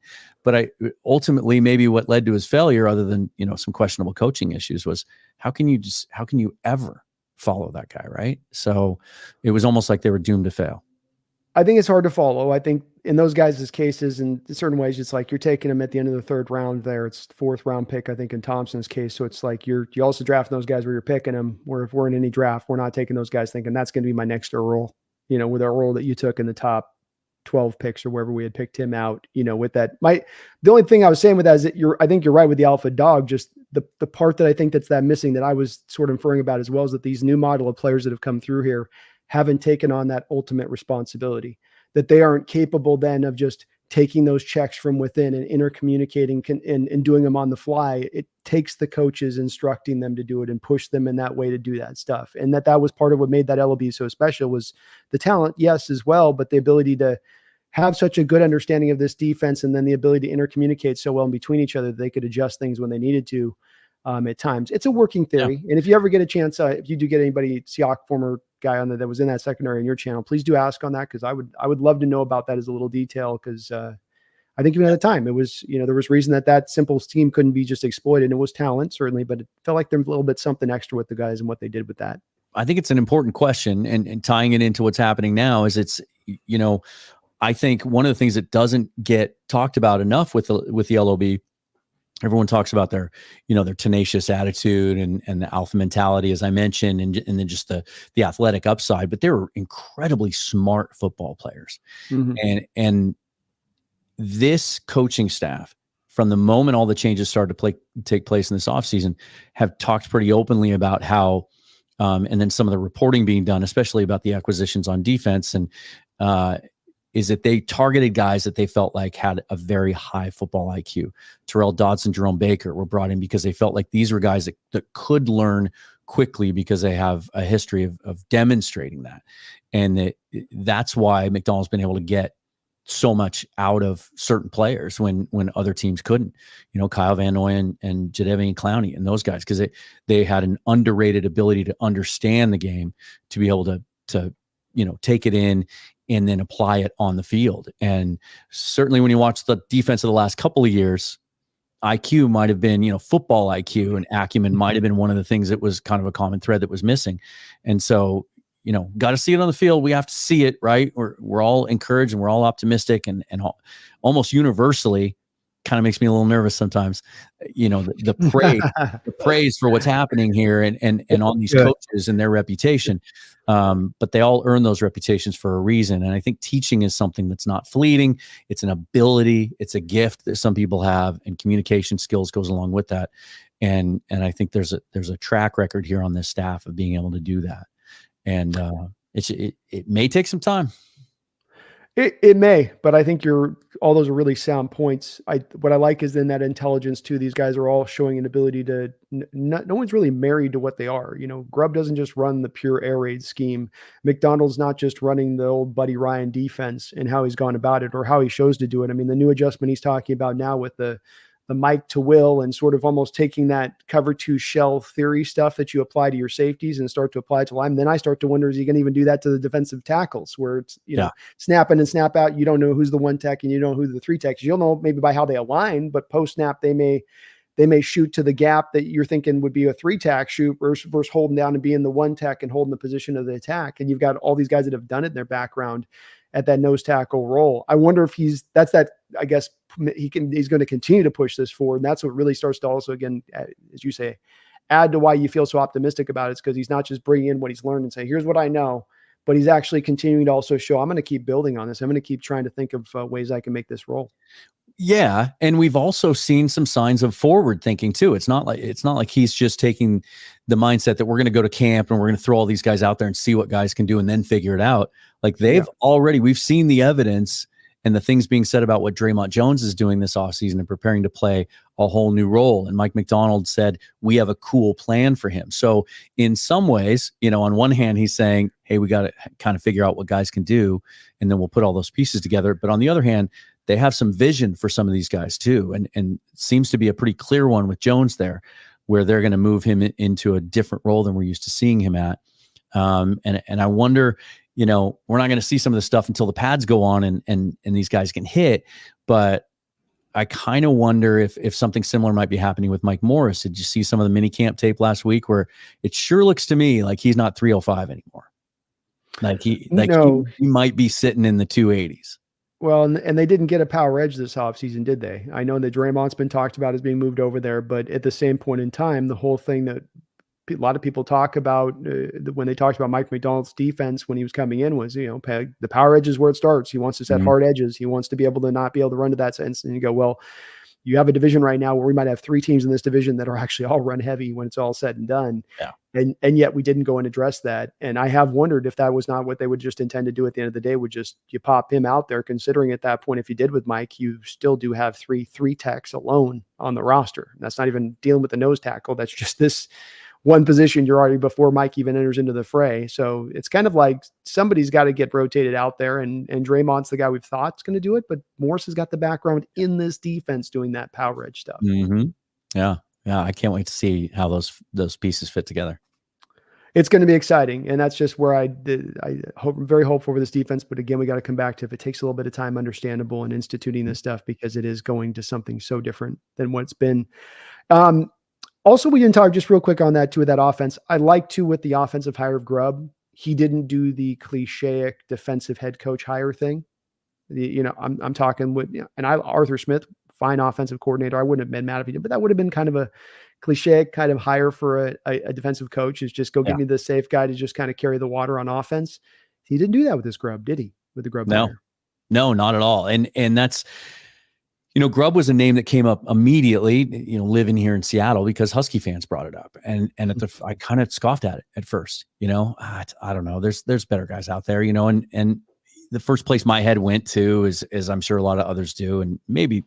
but ultimately maybe what led to his failure, other than, some questionable coaching issues, was how can you ever follow that guy? Right. So it was almost like they were doomed to fail. I think it's hard to follow. I think in those guys' cases, in certain ways, it's like you're taking them at the end of the 3rd round there. It's 4th round pick, I think, in Thompson's case. So it's like you also drafting those guys where you're picking them, where if we're in any draft, we're not taking those guys thinking that's going to be my next Earl, with our Earl that you took in the top 12 picks or wherever we had picked him out, with that. The only thing I was saying with that is that I think you're right with the alpha dog. Just the part that I think that's that missing, that I was sort of inferring about as well, is that these new model of players that have come through here haven't taken on that ultimate responsibility, that they aren't capable then of just taking those checks from within and intercommunicating and doing them on the fly. It takes the coaches instructing them to do it and push them in that way to do that stuff. And that was part of what made that LOB so special, was the talent, yes, as well, but the ability to have such a good understanding of this defense, and then the ability to intercommunicate so well in between each other that they could adjust things when they needed to. At times it's a working theory. Yeah. And if you ever get a chance, if you do get anybody, Seahawks former guy on that was in that secondary on your channel, please do ask on that. Cause I would love to know about that as a little detail. Cause I think even at the time it was, there was reason that simple team couldn't be just exploited. And it was talent certainly, but it felt like there was a little bit something extra with the guys and what they did with that. I think it's an important question, and tying it into what's happening now is I think one of the things that doesn't get talked about enough with the LOB, everyone talks about their tenacious attitude and the alpha mentality, as I mentioned, and then just the athletic upside, but they were incredibly smart football players. Mm-hmm. And this coaching staff, from the moment all the changes started to take place in this offseason, have talked pretty openly about how, and then some of the reporting being done, especially about the acquisitions on defense, and is that they targeted guys that they felt like had a very high football IQ. Terrell Dodson, Jerome Baker were brought in because they felt like these were guys that could learn quickly because they have a history of demonstrating that. And that's why Macdonald's been able to get so much out of certain players when other teams couldn't. Kyle Van Noy and Jadeveon Clowney and those guys, because they had an underrated ability to understand the game, to be able to take it in and then apply it on the field. And certainly when you watch the defense of the last couple of years, IQ might have been, football IQ and acumen might have been one of the things that was kind of a common thread that was missing. And so, got to see it on the field. We have to see it, right? We're all encouraged and we're all optimistic, and almost universally kind of makes me a little nervous sometimes, the praise for what's happening here and on these coaches and their reputation. But they all earn those reputations for a reason. And I think teaching is something that's not fleeting. It's an ability. It's a gift that some people have, and communication skills goes along with that. And I think there's a track record here on this staff of being able to do that. And it may take some time. It may, but I think all those are really sound points. What I like is then that intelligence too. These guys are all showing an ability to, no one's really married to what they are. Grubb doesn't just run the pure air raid scheme. Macdonald's not just running the old Buddy Ryan defense and how he's gone about it or how he shows to do it. I mean, the new adjustment he's talking about now with the Mike to Will, and sort of almost taking that cover 2 shell theory stuff that you apply to your safeties and start to apply to line. Then I start to wonder, is he going to even do that to the defensive tackles, where it's, snap in and snap out. You don't know who's the 1 tech and you don't know who the 3 techs. You'll know maybe by how they align, but post snap, they may they may shoot to the gap that you're thinking would be a 3-tack shoot versus holding down and being the 1-tack and holding the position of the attack. And you've got all these guys that have done it in their background at that nose tackle role. I wonder if he's going to continue to push this forward. And that's what really starts to also, again, as you say, add to why you feel so optimistic about it. It's because he's not just bringing in what he's learned and say, here's what I know, but he's actually continuing to also show, I'm going to keep building on this. I'm going to keep trying to think of ways I can make this roll. Yeah. And we've also seen some signs of forward thinking too. It's not like he's just taking the mindset that we're going to go to camp and we're going to throw all these guys out there and see what guys can do and then figure it out. Like we've seen the evidence and the things being said about what Draymond Jones is doing this offseason and preparing to play a whole new role. And Mike Macdonald said, we have a cool plan for him. So in some ways, on one hand, he's saying, hey, we got to kind of figure out what guys can do, and then we'll put all those pieces together. But on the other hand, they have some vision for some of these guys too. And it seems to be a pretty clear one with Jones there, where they're going to move him into a different role than we're used to seeing him at. And I wonder, we're not going to see some of this stuff until the pads go on and these guys can hit. But I kind of wonder if something similar might be happening with Mike Morris. Did you see some of the mini camp tape last week where it sure looks to me like he's not 305 anymore? He might be sitting in the 280s. Well, and they didn't get a power edge this offseason, did they? I know that Draymond's been talked about as being moved over there, but at the same point in time, the whole thing that a lot of people talk about when they talked about Mike Macdonald's defense when he was coming in was, the power edge is where it starts. He wants to set hard edges. He wants to be able to not be able to run to that sense. And you go, well, you have a division right now where we might have 3 teams in this division that are actually all run heavy when it's all said and done. Yeah. And yet we didn't go and address that. And I have wondered if that was not what they would just intend to do at the end of the day, you pop him out there, considering at that point, if you did with Mike, you still do have 3 tacks alone on the roster. And that's not even dealing with the nose tackle. That's just this one position you're already before Mike even enters into the fray. So it's kind of like somebody's got to get rotated out there, and Draymond's the guy we've thought is going to do it, but Morris has got the background in this defense doing that power edge stuff. Mm-hmm. Yeah. I can't wait to see how those pieces fit together. It's going to be exciting. And that's just where I'm very hopeful for this defense. But again, we got to come back to, if it takes a little bit of time, understandable, and instituting this stuff, because it is going to something so different than what it's been. Also, we didn't talk just real quick on that too, with that offense. I like to, with the offensive hire of Grubb, he didn't do the cliche defensive head coach hire thing. I'm talking with, Arthur Smith, fine offensive coordinator. I wouldn't have been mad if he did, but that would have been kind of a cliche kind of hire for a defensive coach, is just go give me the safe guy to just kind of carry the water on offense. He didn't do that with this Grubb, did he? With the Grubb hire? No, not at all. And that's, Grubb was a name that came up immediately, living here in Seattle, because Husky fans brought it up. And I kind of scoffed at it at first, I don't know. There's better guys out there, and the first place my head went to is I'm sure a lot of others do, and maybe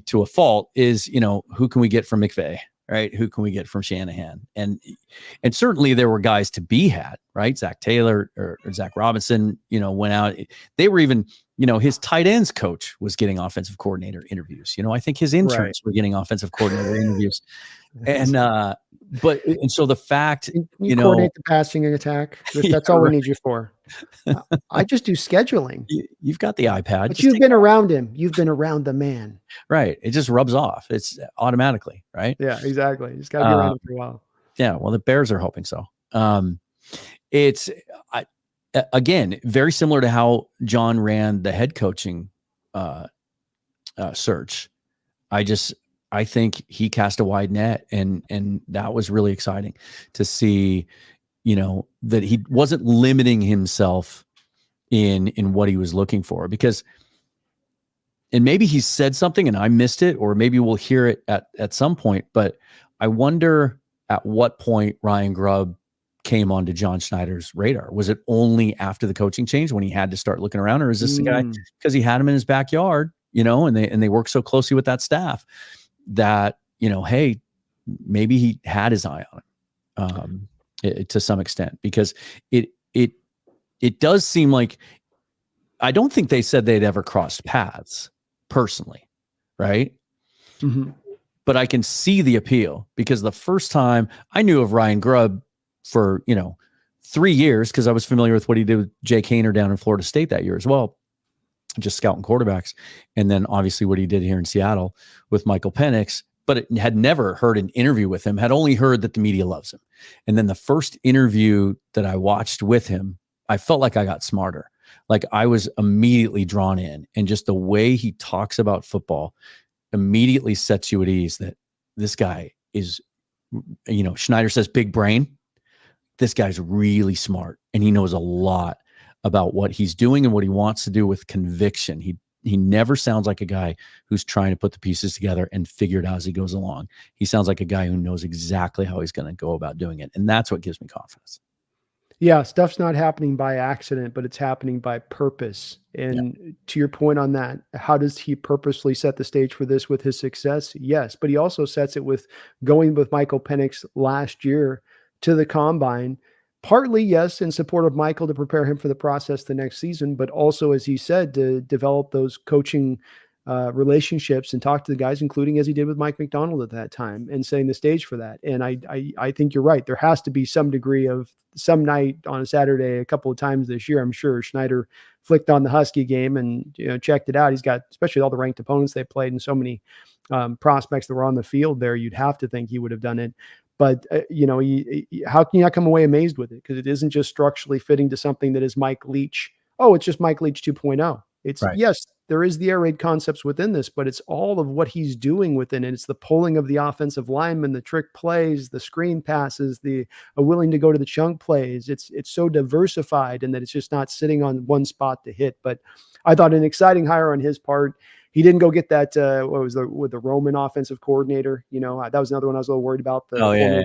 to a fault, is, who can we get from McVay, right? Who can we get from Shanahan? And certainly there were guys to be had, right? Zach Taylor or Zach Robinson, went out. They were even, his tight ends coach was getting offensive coordinator interviews. I think his interns were getting offensive coordinator interviews. And so the fact, you coordinate the passing and attack. That's all we need you for. I just do scheduling. You've got the iPad. But you've been around him. You've been around the man. Right. It just rubs off. It's automatically, right? Yeah, exactly. You just got to be around him for a while. Yeah. Well, the Bears are hoping so. Again, very similar to how John ran the head coaching search. I think he cast a wide net, and that was really exciting to see, that he wasn't limiting himself in what he was looking for, because, and maybe he said something and I missed it, or maybe we'll hear it at some point, but I wonder at what point Ryan Grubb came onto John Schneider's radar. Was it only after the coaching change when he had to start looking around, or is this the guy because he had him in his backyard, and they work so closely with that staff that, hey, maybe he had his eye on him to some extent, because it does seem like, I don't think they said they'd ever crossed paths personally. Right. Mm-hmm. But I can see the appeal, because the first time I knew of Ryan Grubb for, 3 years, because I was familiar with what he did with Jake Haener down in Florida State that year as well, just scouting quarterbacks. And then obviously what he did here in Seattle with Michael Penix. but it had never heard an interview with him, had only heard that the media loves him. And then the first interview that I watched with him, I felt like I got smarter. Like I was immediately drawn in, and just the way he talks about football immediately sets you at ease that this guy is, Schneider says big brain. This guy's really smart, and he knows a lot about what he's doing and what he wants to do with conviction. He never sounds like a guy who's trying to put the pieces together and figure it out as he goes along. He sounds like a guy who knows exactly how he's going to go about doing it. And that's what gives me confidence. Yeah, stuff's not happening by accident, but it's happening by purpose. And to your point on that, how does he purposely set the stage for this with his success? Yes, but he also sets it with going with Michael Penix last year to the combine. Partly, yes, in support of Michael to prepare him for the process the next season, but also, as he said, to develop those coaching relationships and talk to the guys, including as he did with Mike Macdonald at that time, and setting the stage for that. And I think you're right. There has to be some degree of some night on a Saturday, a couple of times this year, I'm sure Schneider flicked on the Husky game and checked it out. He's got, especially all the ranked opponents they played and so many prospects that were on the field there, you'd have to think he would have done it. But, how can you not come away amazed with it? Because it isn't just structurally fitting to something that is Mike Leach. Oh, it's just Mike Leach 2.0. It's right. Yes, there is the air raid concepts within this, but it's all of what he's doing within it. It's the pulling of the offensive lineman, the trick plays, the screen passes, the willing to go to the chunk plays. It's so diversified in that it's just not sitting on one spot to hit. But I thought an exciting hire on his part. He didn't go get that, with the Roman offensive coordinator. That was another one I was a little worried about. The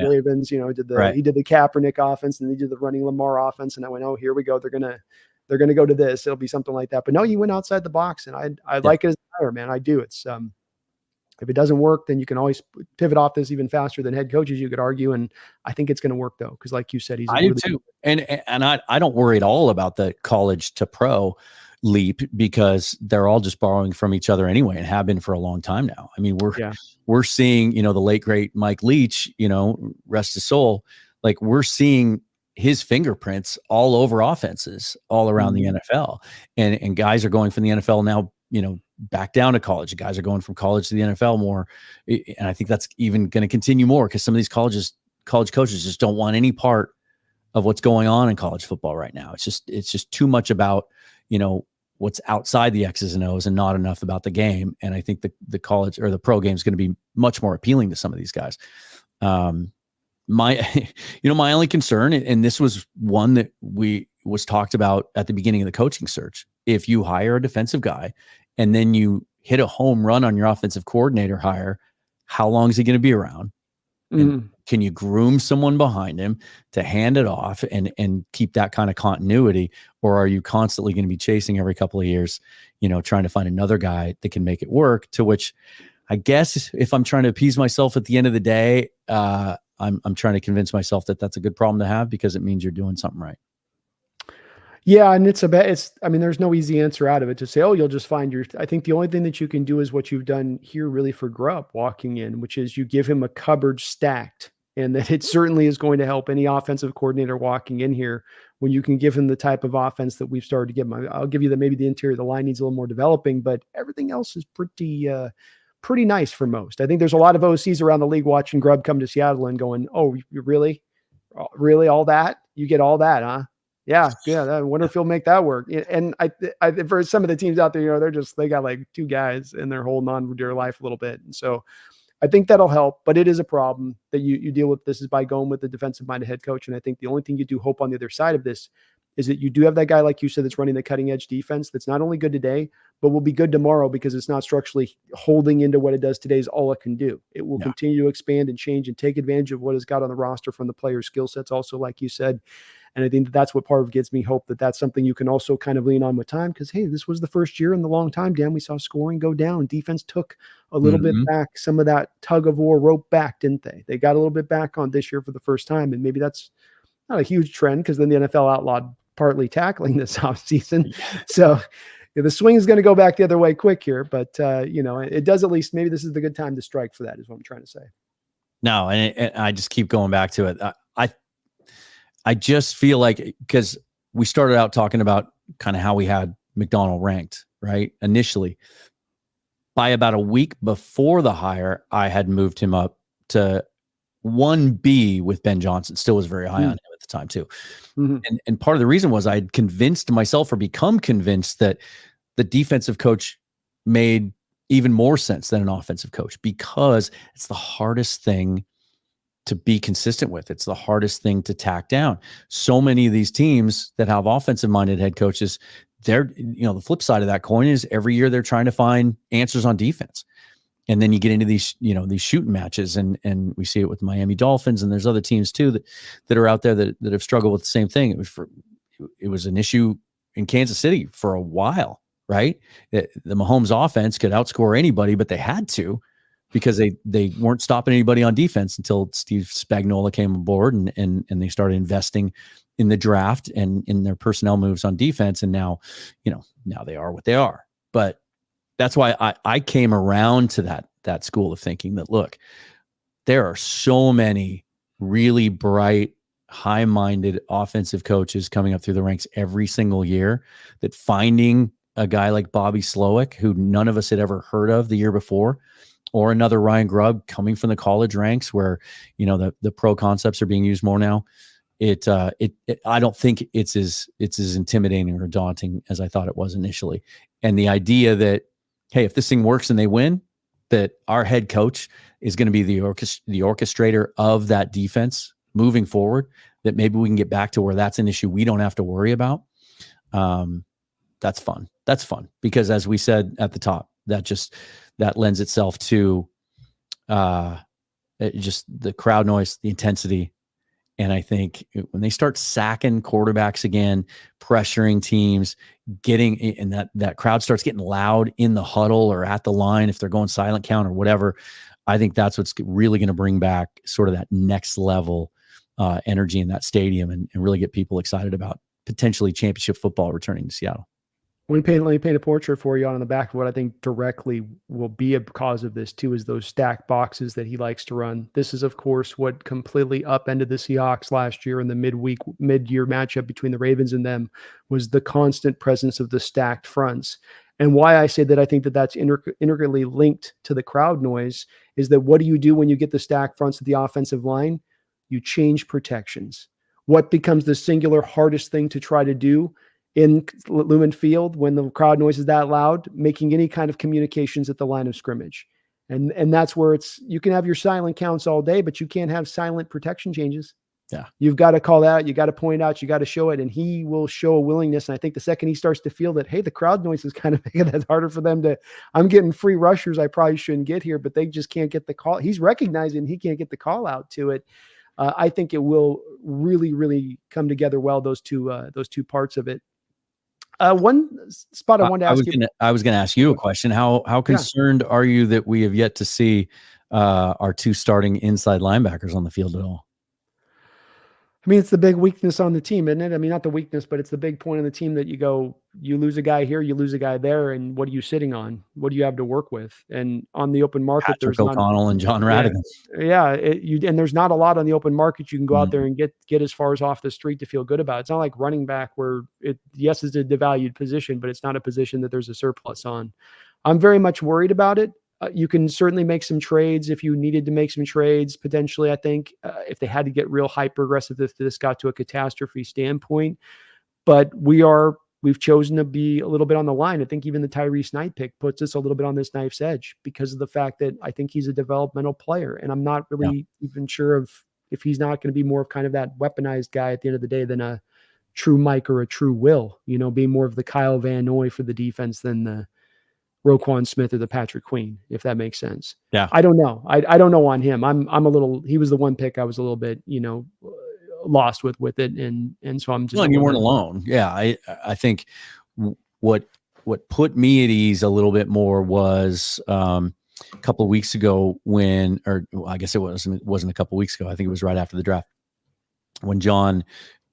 Ravens, he did the Kaepernick offense and he did the running Lamar offense. And I went, oh, here we go. They're going to go to this. It'll be something like that. But no, he went outside the box, and I like it as a hire, man. I do. It's if it doesn't work, then you can always pivot off this even faster than head coaches, you could argue. And I think it's going to work though. Because like you said, I do too. And I don't worry at all about the college to pro leap, because they're all just borrowing from each other anyway, and have been for a long time now. I mean, we're seeing, the late great Mike Leach, rest his soul. Like we're seeing his fingerprints all over offenses all around the NFL, and guys are going from the NFL now, back down to college. Guys are going from college to the NFL more. And I think that's even going to continue more, because some of these college coaches just don't want any part of what's going on in college football right now. It's just too much about, what's outside the X's and O's and not enough about the game. And I think the college or the pro game is going to be much more appealing to some of these guys. My only concern, and this was one that was talked about at the beginning of the coaching search. If you hire a defensive guy and then you hit a home run on your offensive coordinator hire, how long is he going to be around? And can you groom someone behind him to hand it off and keep that kind of continuity? Or are you constantly going to be chasing every couple of years, trying to find another guy that can make it work? To which I guess if I'm trying to appease myself at the end of the day, I'm trying to convince myself that that's a good problem to have, because it means you're doing something right. Yeah. And there's no easy answer out of it to say, oh, you'll just find I think the only thing that you can do is what you've done here really for Grubb walking in, which is you give him a cupboard stacked, and that it certainly is going to help any offensive coordinator walking in here when you can give him the type of offense that we've started to give him. I'll give you that maybe the interior of the line needs a little more developing, but everything else is pretty nice for most. I think there's a lot of OCs around the league watching Grubb come to Seattle and going, oh, really all that? You get all that, huh? Yeah. I wonder if he'll make that work. And I for some of the teams out there, they got like two guys and they're holding on for dear life a little bit. And so I think that'll help, but it is a problem that you deal with. This is by going with the defensive minded head coach. And I think the only thing you do hope on the other side of this is that you do have that guy, like you said, that's running the cutting edge defense. That's not only good today, but will be good tomorrow, because it's not structurally holding into what it does today is all it can do. It will continue to expand and change and take advantage of what it's got on the roster from the players' skill sets also, like you said. And I think that's what part of gives me hope that that's something you can also kind of lean on with time, because, hey, this was the first year in the long time, Dan, we saw scoring go down. Defense took a little bit back, some of that tug of war rope back, didn't they? They got a little bit back on this year for the first time. And maybe that's not a huge trend, because then the NFL outlawed partly tackling this offseason. So the swing is going to go back the other way quick here. But, it does, at least maybe this is the good time to strike for that, is what I'm trying to say. No, and I just keep going back to it. I just feel like, because we started out talking about kind of how we had Macdonald ranked, right? Initially, by about a week before the hire, I had moved him up to 1B with Ben Johnson. Still was very high on him at the time too. And part of the reason was I'd convinced myself or become convinced that the defensive coach made even more sense than an offensive coach, because it's the hardest thing to be consistent with. It's the hardest thing to tack down. So many of these teams that have offensive minded head coaches, they're, the flip side of that coin is every year they're trying to find answers on defense. And then you get into these, these shooting matches, and we see it with Miami Dolphins, and there's other teams too that are out there that have struggled with the same thing. It was an issue in Kansas City for a while, right? The Mahomes offense could outscore anybody, but they had to, because they weren't stopping anybody on defense until Steve Spagnuolo came aboard and they started investing in the draft and in their personnel moves on defense. And now they are what they are. But that's why I came around to that school of thinking that, look, there are so many really bright, high-minded offensive coaches coming up through the ranks every single year, that finding a guy like Bobby Slowick, who none of us had ever heard of the year before, or another Ryan Grubb coming from the college ranks where, the pro concepts are being used more now. I don't think it's as intimidating or daunting as I thought it was initially. And the idea that, hey, if this thing works and they win, that our head coach is going to be the orchestrator of that defense moving forward, that maybe we can get back to where that's an issue we don't have to worry about. That's fun. That's fun, because as we said at the top, that lends itself to just the crowd noise, the intensity. And I think when they start sacking quarterbacks again, pressuring teams, and that crowd starts getting loud in the huddle or at the line, if they're going silent count or whatever, I think that's what's really going to bring back sort of that next level energy in that stadium and really get people excited about potentially championship football returning to Seattle. Let me paint a portrait for you on the back of what I think directly will be a cause of this too, is those stacked boxes that he likes to run. This is, of course, what completely upended the Seahawks last year in the mid-year matchup between the Ravens and them, was the constant presence of the stacked fronts. And why I say that I think that that's integrally linked to the crowd noise is that what do you do when you get the stacked fronts of the offensive line? You change protections. What becomes the singular hardest thing to try to do in Lumen Field when the crowd noise is that loud? Making any kind of communications at the line of scrimmage. And that's where you can have your silent counts all day, but you can't have silent protection changes. Yeah. You've got to call that, you got to point out, you got to show it, and he will show a willingness. And I think the second he starts to feel that, hey, the crowd noise is kind of making it harder for them I'm getting free rushers I probably shouldn't get here, but they just can't get the call. He's recognizing he can't get the call out to it. I think it will really, really come together well, those two parts of it. One spot I wanted to ask you. I was going to ask you a question. How concerned are you that we have yet to see our two starting inside linebackers on the field at all? I mean, it's the big weakness on the team, isn't it? I mean, not the weakness, but it's the big point of the team that you lose a guy here, you lose a guy there, and what are you sitting on? What do you have to work with? And on the open market, Patrick O'Connell and John Radigan. Yeah, and there's not a lot on the open market you can go out there and get as far as off the street to feel good about. It's not like running back where it's a devalued position, but it's not a position that there's a surplus on. I'm very much worried about it. You can certainly make some trades if you needed to make some trades, potentially, I think, if they had to get real hyper aggressive, if this got to a catastrophe standpoint. But we've chosen to be a little bit on the line. I think even the Tyrese Knight pick puts us a little bit on this knife's edge because of the fact that I think he's a developmental player. And I'm not really even sure if he's not going to be more of kind of that weaponized guy at the end of the day than a true Mike or a true Will, being more of the Kyle Van Noy for the defense than the Roquan Smith or the Patrick Queen, if that makes sense. Yeah. I don't know. I don't know on him. He was the one pick I was a little bit, lost with it. And so I'm just. Well, and you weren't alone. Yeah. I think what put me at ease a little bit more was a couple of weeks ago I guess it wasn't a couple of weeks ago. I think it was right after the draft when John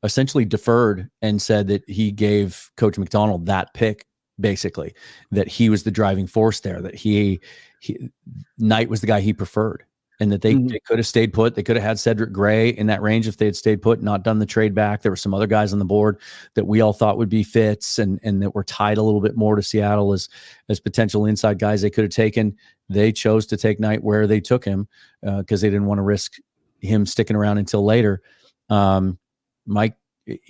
essentially deferred and said that he gave Coach Macdonald that pick. Basically, that he was the driving force there, that he Knight was the guy he preferred. and that they could have stayed put. They could have had Cedric Gray in that range if they had stayed put, not done the trade back. There were some other guys on the board that we all thought would be fits and that were tied a little bit more to Seattle as potential inside guys they could have taken. They chose to take Knight where they took him because they didn't want to risk him sticking around until later. Mike,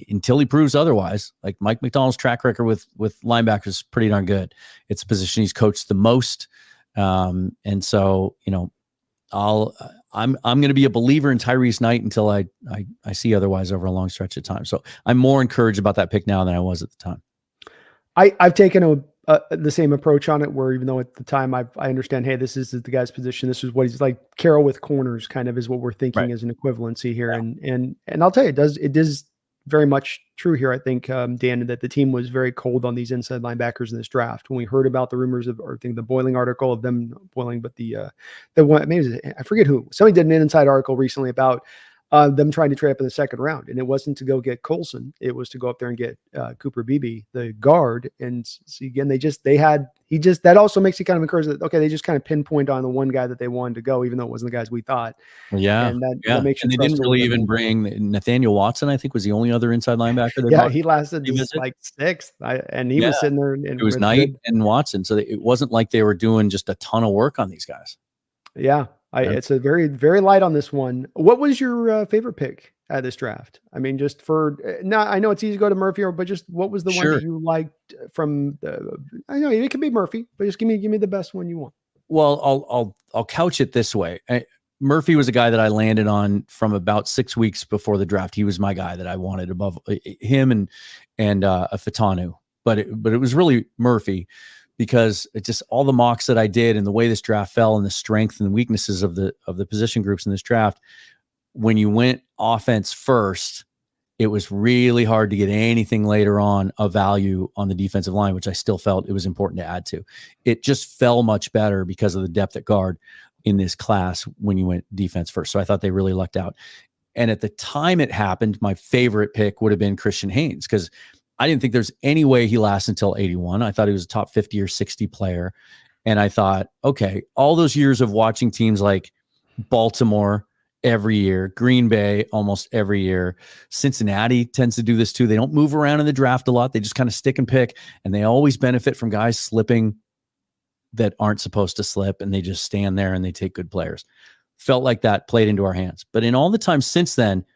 until he proves otherwise, like Mike Macdonald's track record with linebackers is pretty darn good. It's a position he's coached the most. And so, I'm going to be a believer in Tyrese Knight until I see otherwise over a long stretch of time. So I'm more encouraged about that pick now than I was at the time. I've taken the same approach on it, where even though at the time I understand, hey, this is the guy's position. This is what he's like. Carroll with corners kind of is what we're thinking as an equivalency here. Yeah. And I'll tell you, it is very much true here. I think, Dan, that the team was very cold on these inside linebackers in this draft. When we heard about the rumors of, or I think the Boiling article of them boiling, but the one, maybe I forget who, somebody did an inside article recently about them trying to trade up in the second round, and it wasn't to go get Coulson. It was to go up there and get Cooper Beebe, the guard. And see, again, that also makes you kind of encourage that, okay, they just kind of pinpoint on the one guy that they wanted to go, even though it wasn't the guys we thought. Yeah. And that makes you and they didn't really even bring Nathaniel Watson, I think, was the only other inside linebacker. He lasted like sixth. And he was sitting there. And it was Knight and Watson. So it wasn't like they were doing just a ton of work on these guys. Yeah. It's a very, very light on this one. What was your favorite pick at this draft? I mean, just for now, I know it's easy to go to Murphy, but just what was the one that you liked from I know it could be Murphy, but just give me the best one you want. Well, I'll couch it this way. Murphy was a guy that I landed on from about 6 weeks before the draft. He was my guy that I wanted above him and Fitanu, but it was really Murphy, because it's just all the mocks that I did and the way this draft fell and the strength and the weaknesses of the position groups in this draft. When you went offense first, it was really hard to get anything later on of value on the defensive line, which I still felt it was important to add to. It just fell much better because of the depth at guard in this class when you went defense first. So I thought they really lucked out. And at the time it happened, my favorite pick would have been Christian Haynes, because I didn't think there's any way he lasts until 81. I thought he was a top 50 or 60 player. And I thought, okay, all those years of watching teams like Baltimore every year, Green Bay almost every year, Cincinnati tends to do this too. They don't move around in the draft a lot. They just kind of stick and pick, and they always benefit from guys slipping that aren't supposed to slip, and they just stand there and they take good players. Felt like that played into our hands. But in all the time since then,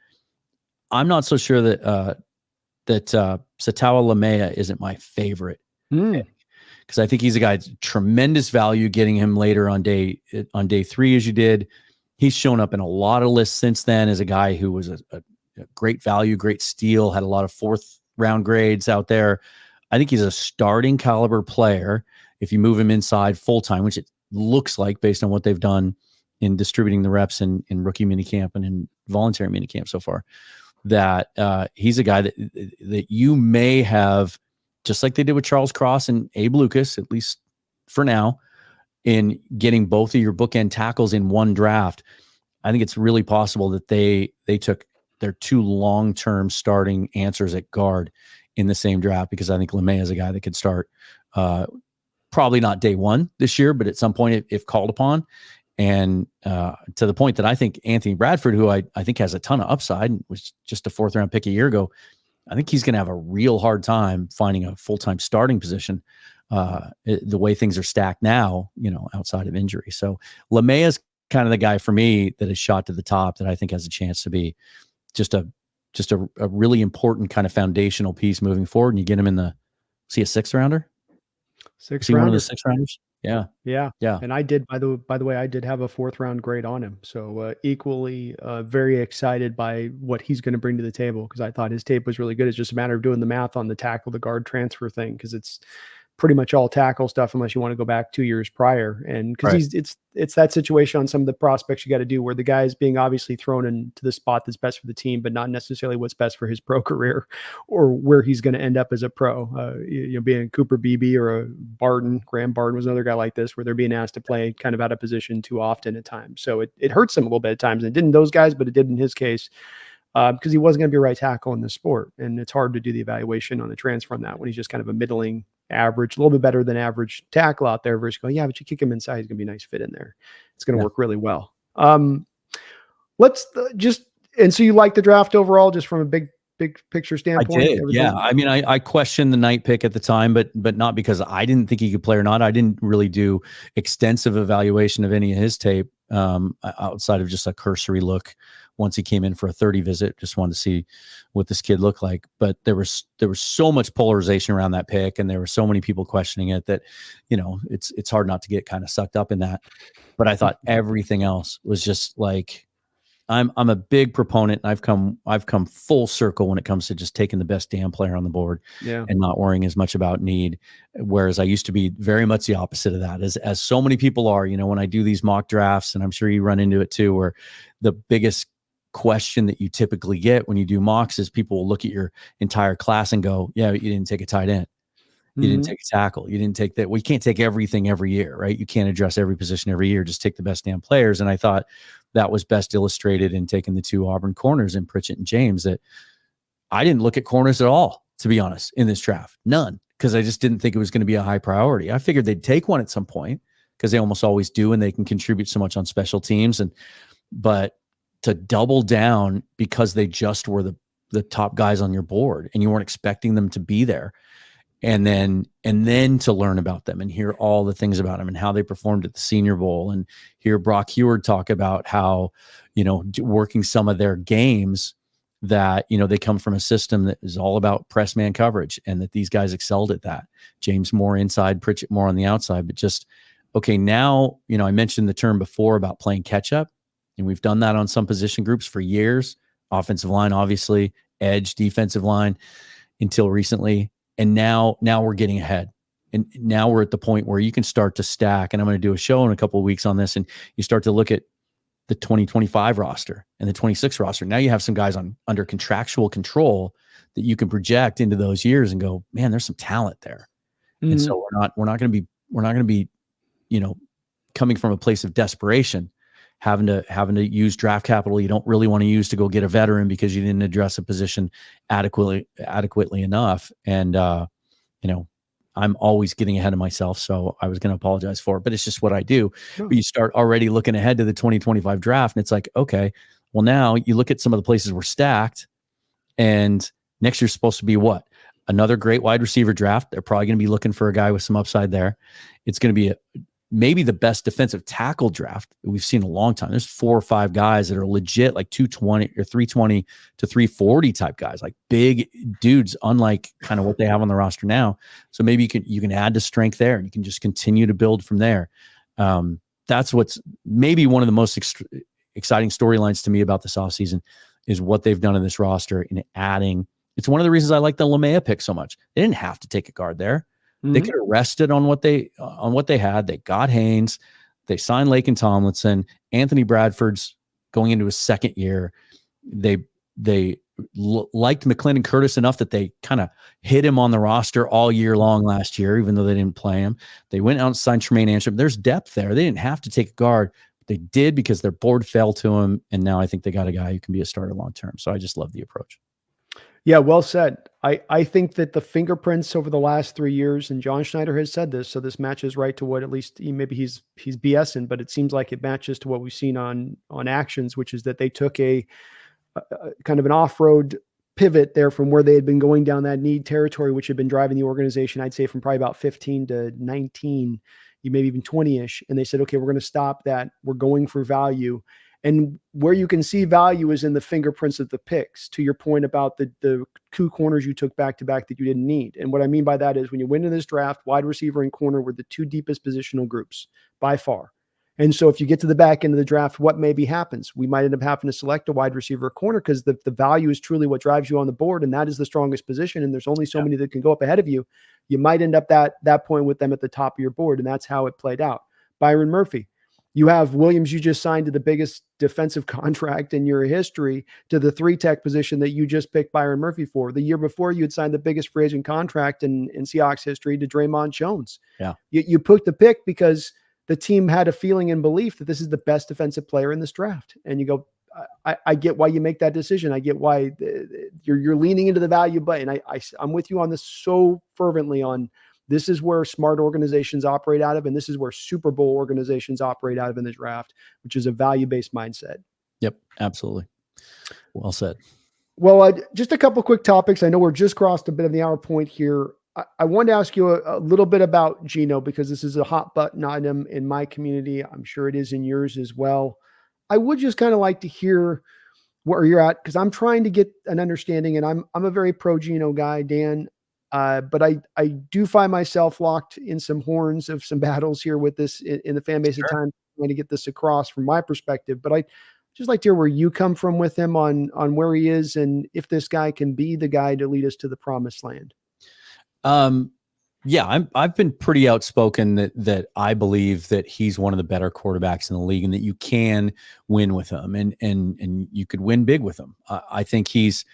I'm not so sure that Satawa Lamea isn't my favorite, because I think he's a guy that's tremendous value getting him later on day 3, as you did. He's shown up in a lot of lists since then as a guy who was a great value, great steal, had a lot of 4th round grades out there. I think he's a starting caliber player if you move him inside full time, which it looks like based on what they've done in distributing the reps in rookie minicamp and in voluntary minicamp so far. That he's a guy that you may have, just like they did with Charles Cross and Abe Lucas, at least for now, in getting both of your bookend tackles in one draft. I think it's really possible that they took their 2 long-term starting answers at guard in the same draft, because I think LeMay is a guy that could start probably not day 1 this year, but at some point if called upon. And to the point that I think Anthony Bradford, who I think has a ton of upside, was just a 4th round pick a year ago, I think he's going to have a real hard time finding a full-time starting position the way things are stacked now, outside of injury. So LeMay is kind of the guy for me that is shot to the top that I think has a chance to be just a really important kind of foundational piece moving forward. And you get him in a 6th rounder? 6th rounder. One of the 6th rounders? Yeah. And I did, by the way, I did have a 4th round grade on him. So equally very excited by what he's going to bring to the table, because I thought his tape was really good. It's just a matter of doing the math on the tackle to guard transfer thing, because it's pretty much all tackle stuff unless you want to go back 2 years prior. And because it's that situation on some of the prospects you got to do, where the guy is being obviously thrown into the spot that's best for the team, but not necessarily what's best for his pro career or where he's going to end up as a pro. Being Cooper Beebe or a Graham Barton was another guy like this, where they're being asked to play kind of out of position too often at times. So it hurts him a little bit at times. And it didn't those guys, but it did in his case. Because he wasn't going to be a right tackle in the sport. And it's hard to do the evaluation on the transfer on that when he's just kind of a middling average, a little bit better than average tackle out there versus going, yeah, but you kick him inside, he's going to be a nice fit in there. It's going to work really well. Let's and so you like the draft overall, just from a big picture I standpoint? did. Yeah. I mean, I questioned the Knight pick at the time, but not because I didn't think he could play or not. I didn't really do extensive evaluation of any of his tape outside of just a cursory look once he came in for a 30 visit. Just wanted to see what this kid looked like. But there was so much polarization around that pick, and there were so many people questioning it that, it's hard not to get kind of sucked up in that. But I thought everything else was just like, I'm a big proponent, and I've come full circle when it comes to just taking the best damn player on the board and not worrying as much about need. Whereas I used to be very much the opposite of that, as so many people are, when I do these mock drafts, and I'm sure you run into it too, where the biggest question that you typically get when you do mocks is people will look at your entire class and go, yeah, you didn't take a tight end. You didn't take a tackle. You didn't take that. We can't take everything every year, right? You can't address every position every year. Just take the best damn players. And I thought that was best illustrated in taking the two Auburn corners in Pritchett and James. That I didn't look at corners at all, to be honest, in this draft. None, because I just didn't think it was going to be a high priority. I figured they'd take one at some point because they almost always do, and they can contribute so much on special teams. But to double down because they just were the top guys on your board and you weren't expecting them to be there. And then to learn about them and hear all the things about them and how they performed at the Senior Bowl, and hear Brock Heward talk about how, working some of their games that, they come from a system that is all about press man coverage, and that these guys excelled at that. James more inside, Pritchett more on the outside, but just, okay, now, I mentioned the term before about playing catch up, and we've done that on some position groups for years. Offensive line, obviously, edge, defensive line, until recently. And now we're getting ahead. And now we're at the point where you can start to stack. And I'm going to do a show in a couple of weeks on this. And you start to look at the 2025 roster and the 26 roster. Now you have some guys under contractual control that you can project into those years and go, man, there's some talent there. And so we're not going to be, coming from a place of desperation, having to use draft capital you don't really want to use to go get a veteran because you didn't address a position adequately enough. And, I'm always getting ahead of myself, so I was going to apologize for it, but it's just what I do. But you start already looking ahead to the 2025 draft, and it's like, okay, well, now you look at some of the places we're stacked, and next year's supposed to be what? Another great wide receiver draft. They're probably going to be looking for a guy with some upside there. It's going to be maybe the best defensive tackle draft that we've seen in a long time. There's 4 or 5 guys that are legit, like 220 or 320 to 340 type guys, like big dudes, unlike kind of what they have on the roster now. So maybe you can add to strength there, and you can just continue to build from there. That's what's maybe one of the most exciting storylines to me about this offseason is what they've done in this roster in adding. It's one of the reasons I like the LeMaya pick so much. They didn't have to take a guard there. They could have rested on what they had. They got Haynes. They signed Laken Tomlinson. Anthony Bradford's going into his second year. They liked McClendon Curtis enough that they kind of hit him on the roster all year long last year, even though they didn't play him. They went out and signed Tremaine Ansham. There's depth there. They didn't have to take a guard, but they did because their board fell to him. And now I think they got a guy who can be a starter long term. So I just love the approach. Yeah, well said. I think that the fingerprints over the last 3 years, and John Schneider has said this, so this matches right to what, at least maybe he's BSing, but it seems like it matches to what we've seen on actions, which is that they took a kind of an off-road pivot there from where they had been going down that need territory, which had been driving the organization, I'd say from probably about 15 to 19, maybe even 20-ish. And they said, okay, we're going to stop that. We're going for value. And where you can see value is in the fingerprints of the picks, to your point about the 2 corners you took back to back that you didn't need. And what I mean by that is when you went in this draft, wide receiver and corner were the 2 deepest positional groups by far. And so if you get to the back end of the draft, what maybe happens? We might end up having to select a wide receiver or corner because the value is truly what drives you on the board. And that is the strongest position. And there's only so many that can go up ahead of you. You might end up that point with them at the top of your board. And that's how it played out. Byron Murphy. You have Williams, you just signed to the biggest defensive contract in your history, to the 3-tech position that you just picked Byron Murphy for. The year before, you had signed the biggest free agent contract in Seahawks history to Draymond Jones. Yeah, you picked the pick because the team had a feeling and belief that this is the best defensive player in this draft. And you go, I get why you make that decision. I get why you're leaning into the value, but I'm with you on this so fervently on This is where smart organizations operate out of, and this is where Super Bowl organizations operate out of in the draft, which is a value-based mindset. Yep, absolutely. Well said. Well, just a couple quick topics. I know we're just crossed a bit of the hour point here. I wanted to ask you a little bit about Geno, because this is a hot button item in my community. I'm sure it is in yours as well. I would just kind of like to hear where you're at, because I'm trying to get an understanding, and I'm a very pro Geno guy, Dan. But I do find myself locked in some horns of some battles here with this in the fan base at times, trying to get this across from my perspective. But I just like to hear where you come from with him on where he is, and if this guy can be the guy to lead us to the promised land. Yeah, I've been pretty outspoken that I believe that he's one of the better quarterbacks in the league, and that you can win with him, and you could win big with him. I think he's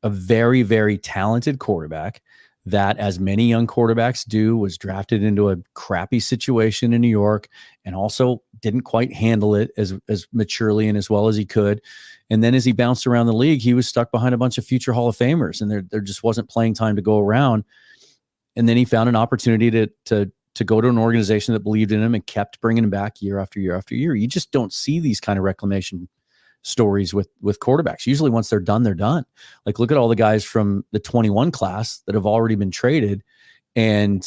a very, very talented quarterback that, as many young quarterbacks do, was drafted into a crappy situation in New York, and also didn't quite handle it as maturely and as well as he could. And then as he bounced around the league, he was stuck behind a bunch of future Hall of Famers, and there just wasn't playing time to go around. And then he found an opportunity to go to an organization that believed in him and kept bringing him back year after year after year. You just don't see these kind of reclamation stories with quarterbacks. Usually once they're done, they're done. Like, look at all the guys from the 21 class that have already been traded. And,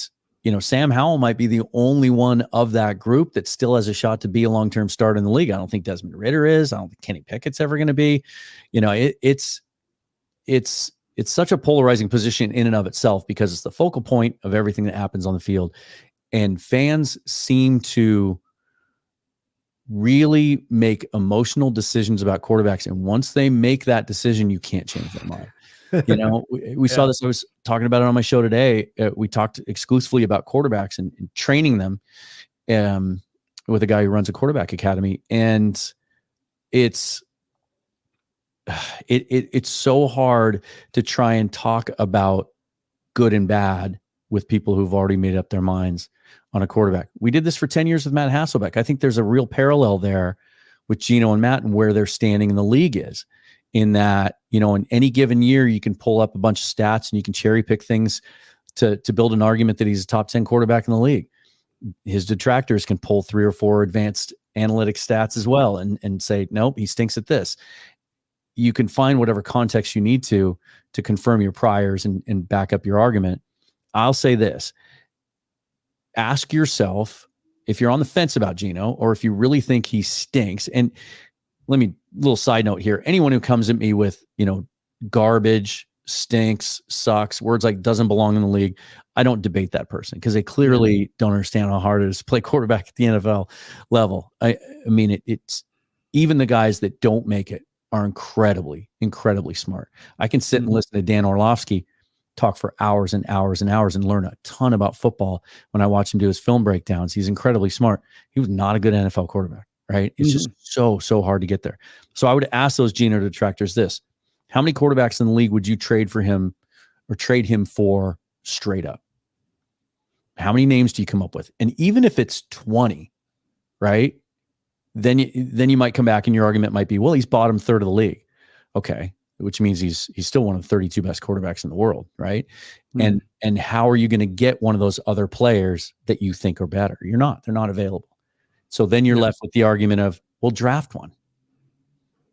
Sam Howell might be the only one of that group that still has a shot to be a long-term starter in the league. I don't think Desmond Ridder is. I don't think Kenny Pickett's ever going to be. It's such a polarizing position in and of itself, because it's the focal point of everything that happens on the field. And fans seem to really make emotional decisions about quarterbacks. And once they make that decision, you can't change their mind. We saw this. I was talking about it on my show today. We talked exclusively about quarterbacks and training them with a guy who runs a quarterback academy. And it's so hard to try and talk about good and bad with people who've already made up their minds on a quarterback. We did this for 10 years with Matt Hasselbeck. I think there's a real parallel there with Geno and Matt, and where they're standing in the league is, in that, in any given year, you can pull up a bunch of stats and you can cherry pick things to build an argument that he's a top 10 quarterback in the league. His detractors can pull 3 or 4 advanced analytic stats as well and say, nope, he stinks at this. You can find whatever context you need to confirm your priors and back up your argument. I'll say this. Ask yourself, if you're on the fence about Geno, or if you really think he stinks, and little side note here, anyone who comes at me with, garbage, stinks, sucks, words like doesn't belong in the league, I don't debate that person, because they clearly don't understand how hard it is to play quarterback at the NFL level. I mean, it's even the guys that don't make it are incredibly, incredibly smart. I can sit and listen to Dan Orlovsky talk for hours and hours and hours and learn a ton about football when I watch him do his film breakdowns. He's incredibly smart. He was not a good NFL quarterback, right? It's just so hard to get there. So I would ask those Geno detractors this: how many quarterbacks in the league would you trade for him, or trade him for straight up? How many names do you come up with? And even if it's 20, right? Then you might come back and your argument might be, well, he's bottom third of the league. Okay. Which means he's still one of the 32 best quarterbacks in the world, right? And how are you going to get one of those other players that you think are better? You're not. They're not available. So then you're left with the argument of, well, draft one.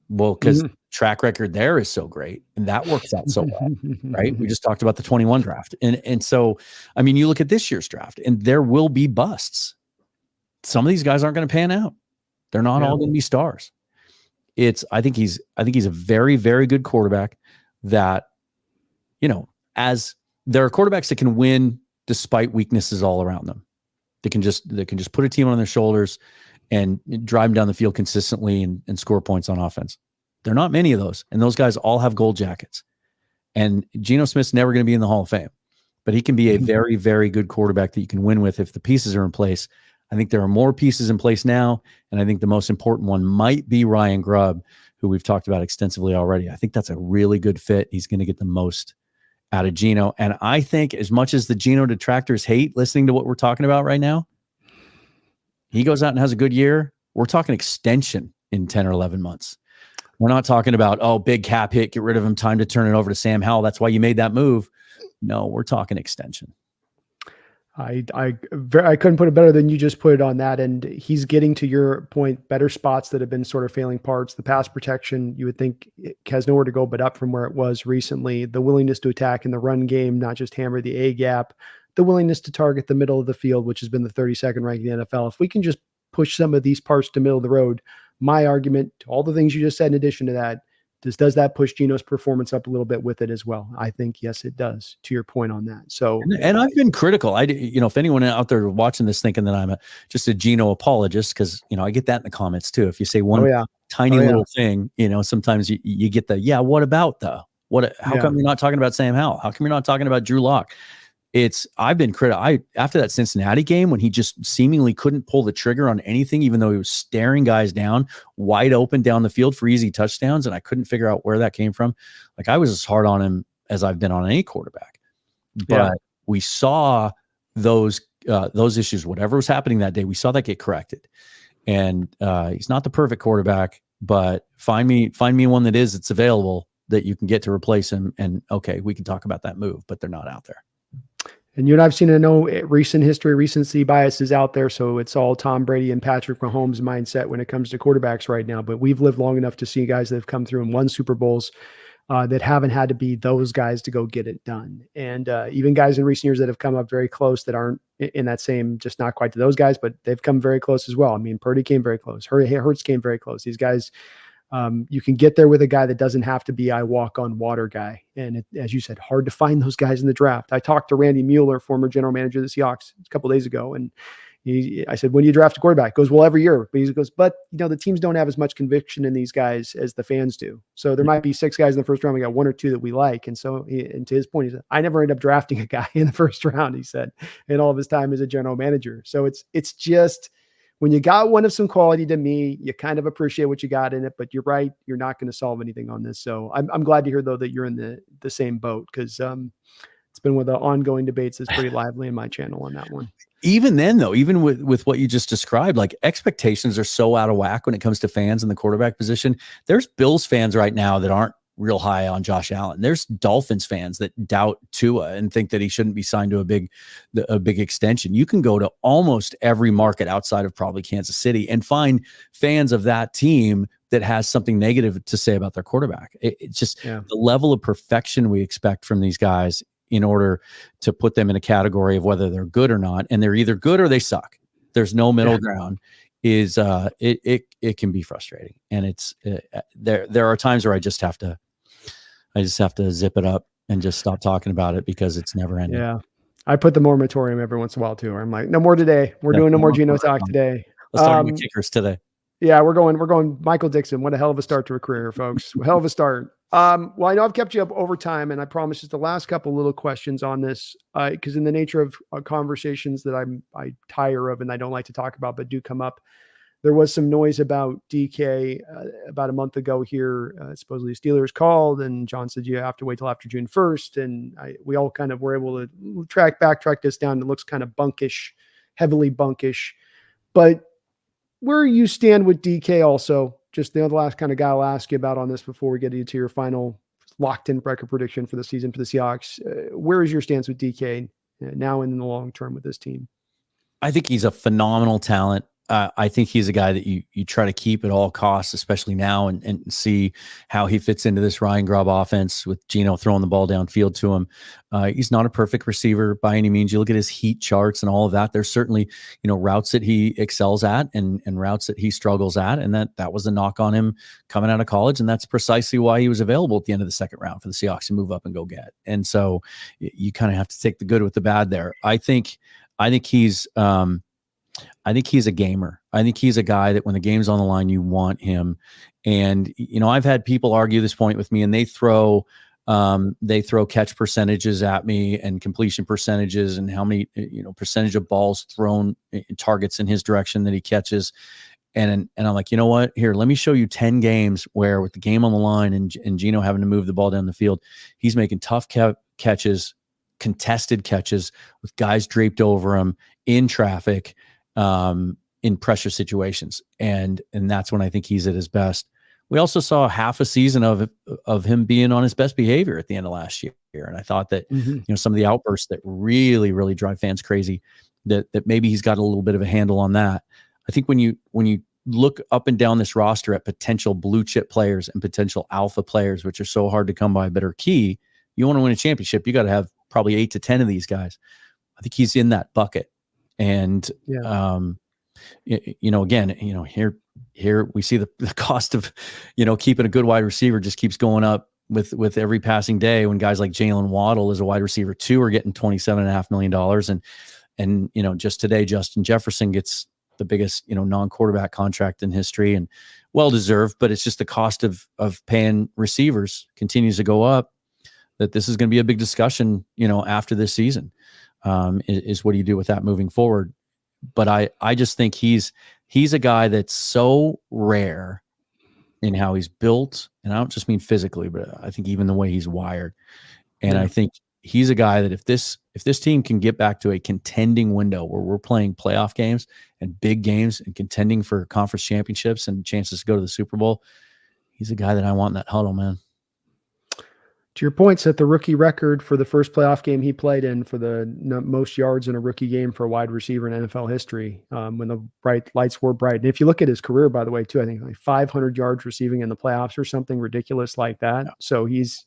Well, because track record there is so great, and that works out so well, right? We just talked about the 21 draft. And so, I mean, you look at this year's draft, and there will be busts. Some of these guys aren't going to pan out. They're not all going to be stars. I think he's a very, very good quarterback that, as there are quarterbacks that can win despite weaknesses all around them. They can just put a team on their shoulders and drive them down the field consistently and score points on offense. There are not many of those. And those guys all have gold jackets. And Geno Smith's never going to be in the Hall of Fame, but he can be a very, very good quarterback that you can win with if the pieces are in place. I think there are more pieces in place now, and I think the most important one might be Ryan Grubb, who we've talked about extensively already. I think that's a really good fit. He's going to get the most out of Geno. And I think, as much as the Geno detractors hate listening to what we're talking about right now, he goes out and has a good year. We're talking extension in 10 or 11 months. We're not talking about, big cap hit, get rid of him, time to turn it over to Sam Howell. That's why you made that move. No, we're talking extension. I couldn't put it better than you just put it on that. And he's getting, to your point, better spots that have been sort of failing parts. The pass protection, you would think it has nowhere to go but up from where it was recently. The willingness to attack in the run game, not just hammer the A gap, the willingness to target the middle of the field, which has been the 32nd rank in the NFL. If we can just push some of these parts to middle of the road, my argument to all the things you just said, in addition to that, does that push Geno's performance up a little bit with it as well? I think, yes, it does, to your point on that. So, and I've been critical. If anyone out there watching this thinking that I'm just a Geno apologist, because, I get that in the comments too. If you say one tiny little thing, sometimes you get the, what about how come you're not talking about Sam Howell? How come you're not talking about Drew Lock? I've been critical. After that Cincinnati game, when he just seemingly couldn't pull the trigger on anything, even though he was staring guys down wide open down the field for easy touchdowns, and I couldn't figure out where that came from. Like, I was as hard on him as I've been on any quarterback. But we saw those issues, whatever was happening that day, we saw that get corrected. And he's not the perfect quarterback, but find me one that's available that you can get to replace him. And okay, we can talk about that move, but they're not out there. And you and I've seen recency bias is out there. So it's all Tom Brady and Patrick Mahomes mindset when it comes to quarterbacks right now. But we've lived long enough to see guys that have come through and won Super Bowls that haven't had to be those guys to go get it done. And even guys in recent years that have come up very close that aren't in that same, just not quite to those guys, but they've come very close as well. I mean, Purdy came very close. Hurts came very close. These guys, you can get there with a guy that doesn't have to be I walk on water guy. And as you said, hard to find those guys in the draft. I talked to Randy Mueller, former general manager of the Seahawks, a couple of days ago. And I said, when do you draft a quarterback? He goes, well, every year. But he goes, but the teams don't have as much conviction in these guys as the fans do. So there might be 6 guys in the first round. We got 1 or 2 that we like. And so, and to his point, he said, I never end up drafting a guy in the first round, he said, in all of his time as a general manager. So it's just, when you got one of some quality, to me, you kind of appreciate what you got in it, but you're right. You're not going to solve anything on this. So I'm glad to hear, though, that you're in the same boat, because it's been one of the ongoing debates that's pretty lively in my channel on that one. Even then, though, even with what you just described, like, expectations are so out of whack when it comes to fans in the quarterback position. There's Bills fans right now that aren't real high on Josh Allen. There's Dolphins fans that doubt Tua and think that he shouldn't be signed to a big extension. You can go to almost every market outside of probably Kansas City and find fans of that team that has something negative to say about their quarterback. It's just the level of perfection we expect from these guys in order to put them in a category of whether they're good or not. And they're either good or they suck. There's no middle ground. It can be frustrating. And it's there are times where I just have to zip it up and just stop talking about it, because it's never ending. Yeah. I put the moratorium every once in a while too. I'm like, no more today. We're doing no more Geno talk today. Let's talk about kickers today. Yeah, we're going Michael Dixon. What a hell of a start to a career, folks. Hell of a start. Well, I know I've kept you up over time, and I promise just the last couple little questions on this, because in the nature of conversations that I tire of and I don't like to talk about, but do come up. There was some noise about DK about a month ago here. Supposedly Steelers called, and John said you have to wait till after June 1st. And we all kind of were able to track this down. It looks kind of bunkish, heavily bunkish. But where you stand with DK also, just the last kind of guy I'll ask you about on this before we get into your final locked-in record prediction for the season for the Seahawks. Where is your stance with DK now and in the long term with this team? I think he's a phenomenal talent. I think he's a guy that you try to keep at all costs, especially now, and see how he fits into this Ryan Grubb offense with Geno throwing the ball downfield to him. He's not a perfect receiver by any means. You look at his heat charts and all of that. There's certainly, routes that he excels at and routes that he struggles at. And that was a knock on him coming out of college. And that's precisely why he was available at the end of the second round for the Seahawks to move up and go get. And so you kind of have to take the good with the bad there. I think he's a gamer. I think he's a guy that when the game's on the line, you want him. And, I've had people argue this point with me, and they throw catch percentages at me and completion percentages and how many, percentage of balls thrown targets in his direction that he catches. And I'm like, you know what? Here, let me show you 10 games where with the game on the line and Geno having to move the ball down the field, he's making tough catches, contested catches with guys draped over him in traffic, in pressure situations. And that's when I think he's at his best. we also saw half a season of him being on his best behavior at the end of last year. And I thought that, some of the outbursts that really, really drive fans crazy, that maybe he's got a little bit of a handle on that. I think when you look up and down this roster at potential blue chip players and potential alpha players, which are so hard to come by, but are key, you want to win a championship, you got to have probably 8 to 10 of these guys. I think he's in that bucket. And, again, here we see the cost of, keeping a good wide receiver just keeps going up with every passing day, when guys like Jalen Waddle as a wide receiver 2 are getting $27.5 million. And just today, Justin Jefferson gets the biggest, non-quarterback contract in history, and well-deserved, but it's just the cost of paying receivers continues to go up, that this is going to be a big discussion, after this season, is what do you do with that moving forward? But I just think he's a guy that's so rare in how he's built. And I don't just mean physically, but I think even the way he's wired. And I think he's a guy that if this team can get back to a contending window where we're playing playoff games and big games and contending for conference championships and chances to go to the Super Bowl, he's a guy that I want in that huddle, man. To your point, set the rookie record for the first playoff game he played in for the most yards in a rookie game for a wide receiver in NFL history, when the bright lights were bright. And if you look at his career, by the way, too, I think like 500 yards receiving in the playoffs or something ridiculous like that. Yeah. So he's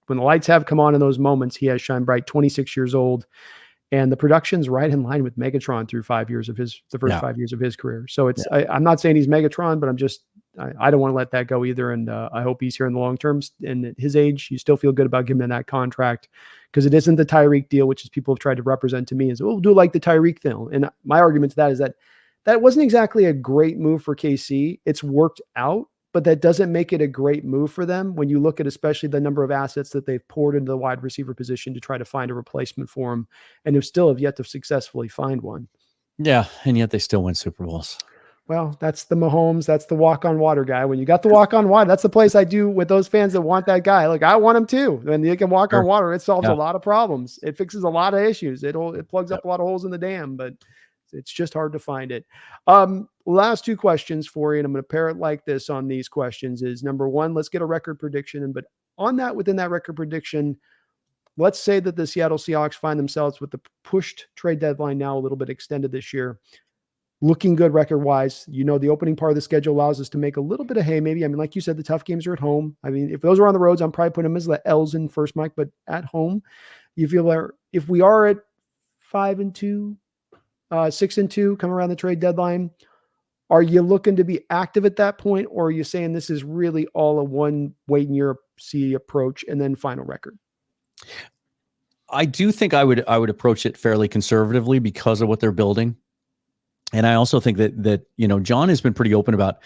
when the lights have come on in those moments, he has shined bright. 26 years old, and the production's right in line with Megatron through 5 years of the first 5 years of his career. So it's I'm not saying he's Megatron, but I don't want to let that go either. And I hope he's here in the long term. And at his age, you still feel good about giving him that contract, because it isn't the Tyreek deal, which is people have tried to represent to me as, we'll do like the Tyreek deal. And my argument to that is that wasn't exactly a great move for KC. It's worked out, but that doesn't make it a great move for them when you look at especially the number of assets that they've poured into the wide receiver position to try to find a replacement for him, and who still have yet to successfully find one. Yeah, and yet they still win Super Bowls. Well, that's the Mahomes. That's the walk on water guy. When you got the walk on water, that's the place I do with those fans that want that guy. Like, I want him too. And you can walk on water. It solves a lot of problems. It fixes a lot of issues. It plugs up a lot of holes in the dam, but it's just hard to find it. Last 2 questions for you, and I'm going to pair it like this on these questions is, number 1, let's get a record prediction. But on that, within that record prediction, let's say that the Seattle Seahawks find themselves with the pushed trade deadline now a little bit extended this year, looking good record-wise. The opening part of the schedule allows us to make a little bit of hay, maybe. I mean, like you said, the tough games are at home. I mean, if those are on the roads, I'm probably putting them as the L's in first, Mike. But at home, you feel like if we are at 5-2, 6-2, come around the trade deadline, are you looking to be active at that point, or are you saying this is really all a one wait and year see approach and then final record? I do think I would approach it fairly conservatively because of what they're building. And I also think that John has been pretty open about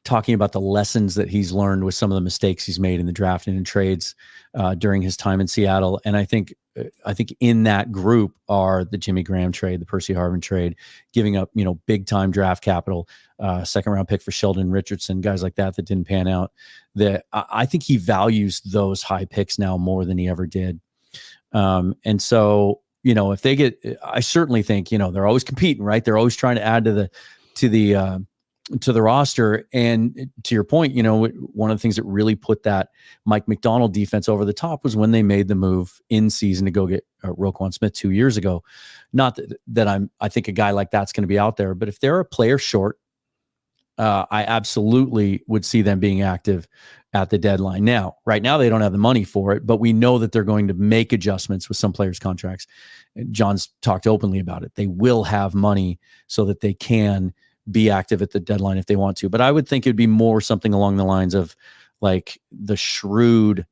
talking about the lessons that he's learned with some of the mistakes he's made in the draft and in trades during his time in Seattle. And I think in that group are the Jimmy Graham trade, the Percy Harvin trade, giving up, big time draft capital, 2nd round pick for Sheldon Richardson, guys like that didn't pan out. I think he values those high picks now more than he ever did. And so, if they get, I certainly think, they're always competing, right? They're always trying to add to the roster. And to your point, one of the things that really put that Mike Macdonald defense over the top was when they made the move in season to go get Roquan Smith 2 years ago. Not that I think a guy like that's going to be out there, but if they're a player short, I absolutely would see them being active at the deadline. Now, right now, they don't have the money for it, but we know that they're going to make adjustments with some players' contracts. John's talked openly about it. They will have money so that they can be active at the deadline if they want to. But I would think it'd be more something along the lines of like the shrewd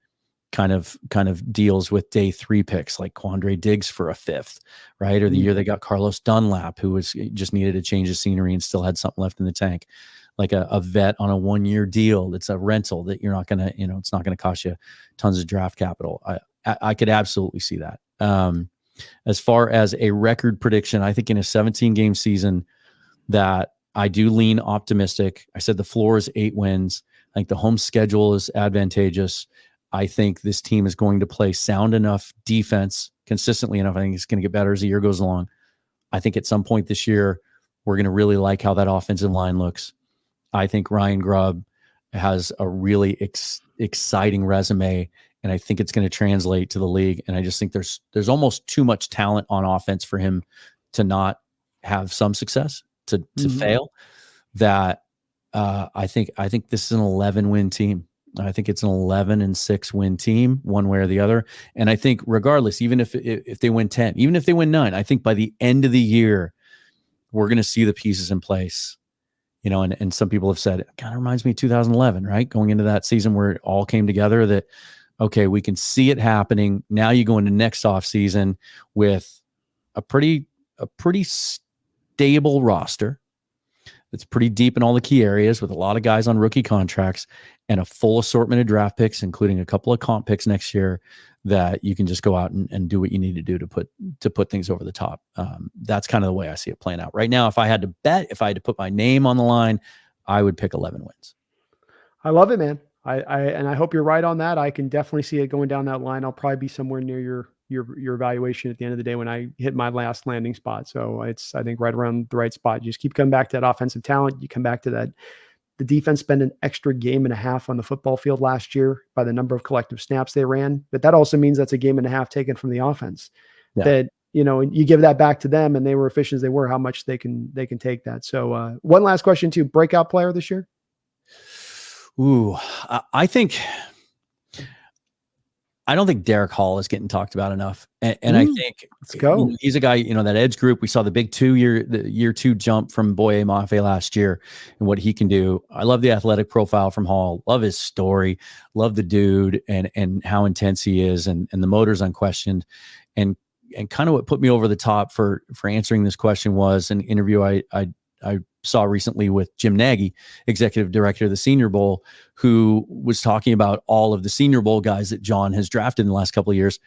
kind of deals with day 3 picks, like Quandre Diggs for a 5th, right? Or the year they got Carlos Dunlap, who just needed a change of scenery and still had something left in the tank, like a vet on a 1-year deal. That's a rental that you're not going to, it's not going to cost you tons of draft capital. I could absolutely see that. As far as a record prediction, I think in a 17-game season that I do lean optimistic. I said the floor is 8 wins. I think the home schedule is advantageous. I think this team is going to play sound enough defense consistently enough. I think it's going to get better as the year goes along. I think at some point this year, we're going to really like how that offensive line looks. I think Ryan Grubb has a really exciting resume, and I think it's going to translate to the league. And I just think there's almost too much talent on offense for him to not have some success, to fail. That I think this is an 11-win team. I think it's an 11-6 win team, one way or the other. And I think regardless, even if they win 10, even if they win 9, I think by the end of the year, we're going to see the pieces in place. You know, and some people have said, it kind of reminds me of 2011, right? Going into that season where it all came together, that, okay, we can see it happening. Now you go into next offseason with a pretty stable roster. It's pretty deep in all the key areas, with a lot of guys on rookie contracts and a full assortment of draft picks, including a couple of comp picks next year, that you can just go out and do what you need to do to put things over the top. That's kind of the way I see it playing out right now. If I had to bet, if I had to put my name on the line, I would pick 11 wins. I love it, man. I hope you're right on that. I can definitely see it going down that line. I'll probably be somewhere near your evaluation at the end of the day when I hit my last landing spot. So it's, I think, right around the right spot. You just keep coming back to that offensive talent. You come back to that. The defense spent an extra game and a half on the football field last year by the number of collective snaps they ran. But that also means that's a game and a half taken from the offense. Yeah. That, you know, you give that back to them, and they were efficient as they were, how much they can take that. So one last question too, breakout player this year? Ooh, I don't think Derek Hall is getting talked about enough. And I think let's go. You know, he's a guy, you know, that edge group. We saw the big year 2 jump from Boye Mafe last year and what he can do. I love the athletic profile from Hall. Love his story. Love the dude and how intense he is, and the motor's unquestioned. And kind of what put me over the top for answering this question was an interview I saw recently with Jim Nagy, executive director of the Senior Bowl, who was talking about all of the Senior Bowl guys that John has drafted in the last couple of years.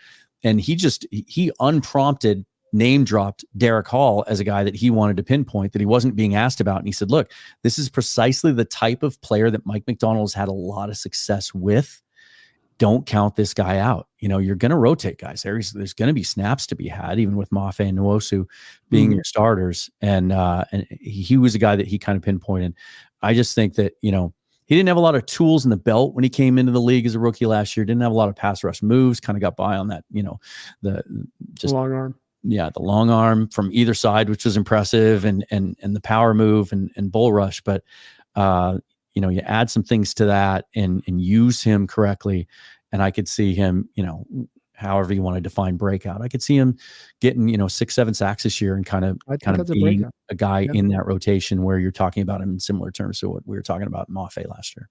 And he unprompted name dropped Derek Hall as a guy that he wanted to pinpoint, that he wasn't being asked about. And he said, look, this is precisely the type of player that Mike Macdonald has had a lot of success with. Don't count this guy out. You know, you're going to rotate guys. There's going to be snaps to be had, even with Mafe and Nwosu being your starters. And he was a guy that he kind of pinpointed. I just think that, you know, he didn't have a lot of tools in the belt when he came into the league as a rookie last year. Didn't have a lot of pass rush moves. Kind of got by on that, you know, the long arm. Yeah, the long arm from either side, which was impressive, and the power move and bull rush. But you know, you add some things to that and use him correctly, and I could see him, you know, however you want to define breakout, I could see him getting, you know, 6-7 sacks this year and kind of being a guy in that rotation where you're talking about him in similar terms to what we were talking about Mafe last year.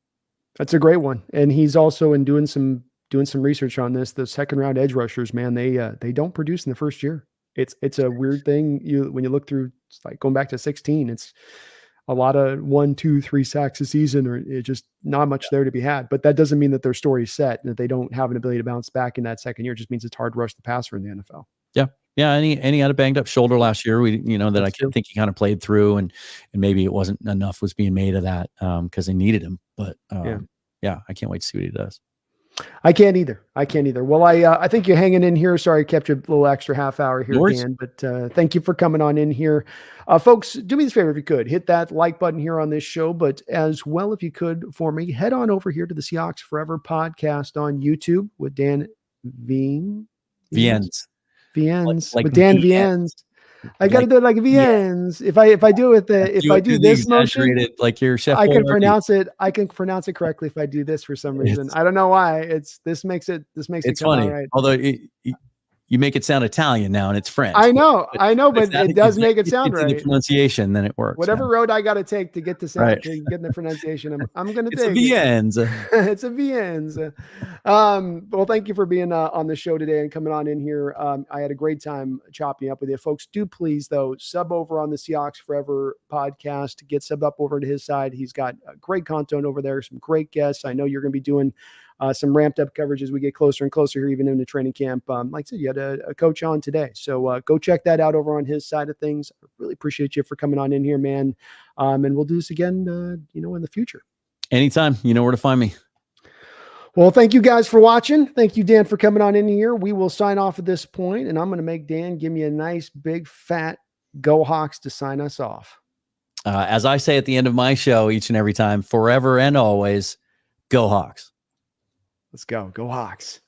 That's a great one. And he's also in doing some research on this. The second round edge rushers, man, they don't produce in the first year. It's a weird thing. When you look through, it's like going back to 16, it's a lot of 1, 2, 3 sacks a season, or it's just not much there to be had. But that doesn't mean that their story's set and that they don't have an ability to bounce back in that second year. It just means it's hard to rush the passer in the NFL. Yeah. Yeah. And he had a banged up shoulder last year. I think he kind of played through, and maybe it wasn't enough was being made of that because they needed him. But yeah, I can't wait to see what he does. I can't either. Well, I think you're hanging in here. Sorry, I kept you a little extra half hour here, Dan, but thank you for coming on in here. Folks, do me this favor if you could. Hit that like button here on this show, but as well, if you could for me, head on over here to the Seahawks Forever podcast on YouTube with Dan Viens. With Dan Viens. I got to do it like Viens. Yeah. If I do it if I do this motion, like your chef, I can pronounce it correctly if I do this for some reason. I don't know why. This makes it funny. Right. Although you make it sound Italian now, and it's French. I know, but it does make it sound right. The pronunciation, then it works. Whatever road I got to take to get to sound, to get the pronunciation, I'm going to take. It's a Viens. It's a Viens. Well, thank you for being on the show today and coming on in here. I had a great time chopping up with you, folks. Do please though sub over on the Seahawks Forever podcast. Get subbed up over to his side. He's got great content over there. Some great guests. I know you're going to be doing some ramped up coverage as we get closer and closer here, even in the training camp. Like I said, you had a coach on today. So go check that out over on his side of things. I really appreciate you for coming on in here, man. And we'll do this again, in the future. Anytime. You know where to find me. Well, thank you guys for watching. Thank you, Dan, for coming on in here. We will sign off at this point, and I'm going to make Dan give me a nice, big, fat Go Hawks to sign us off. As I say at the end of my show each and every time, forever and always, Go Hawks. Let's go. Go Hawks.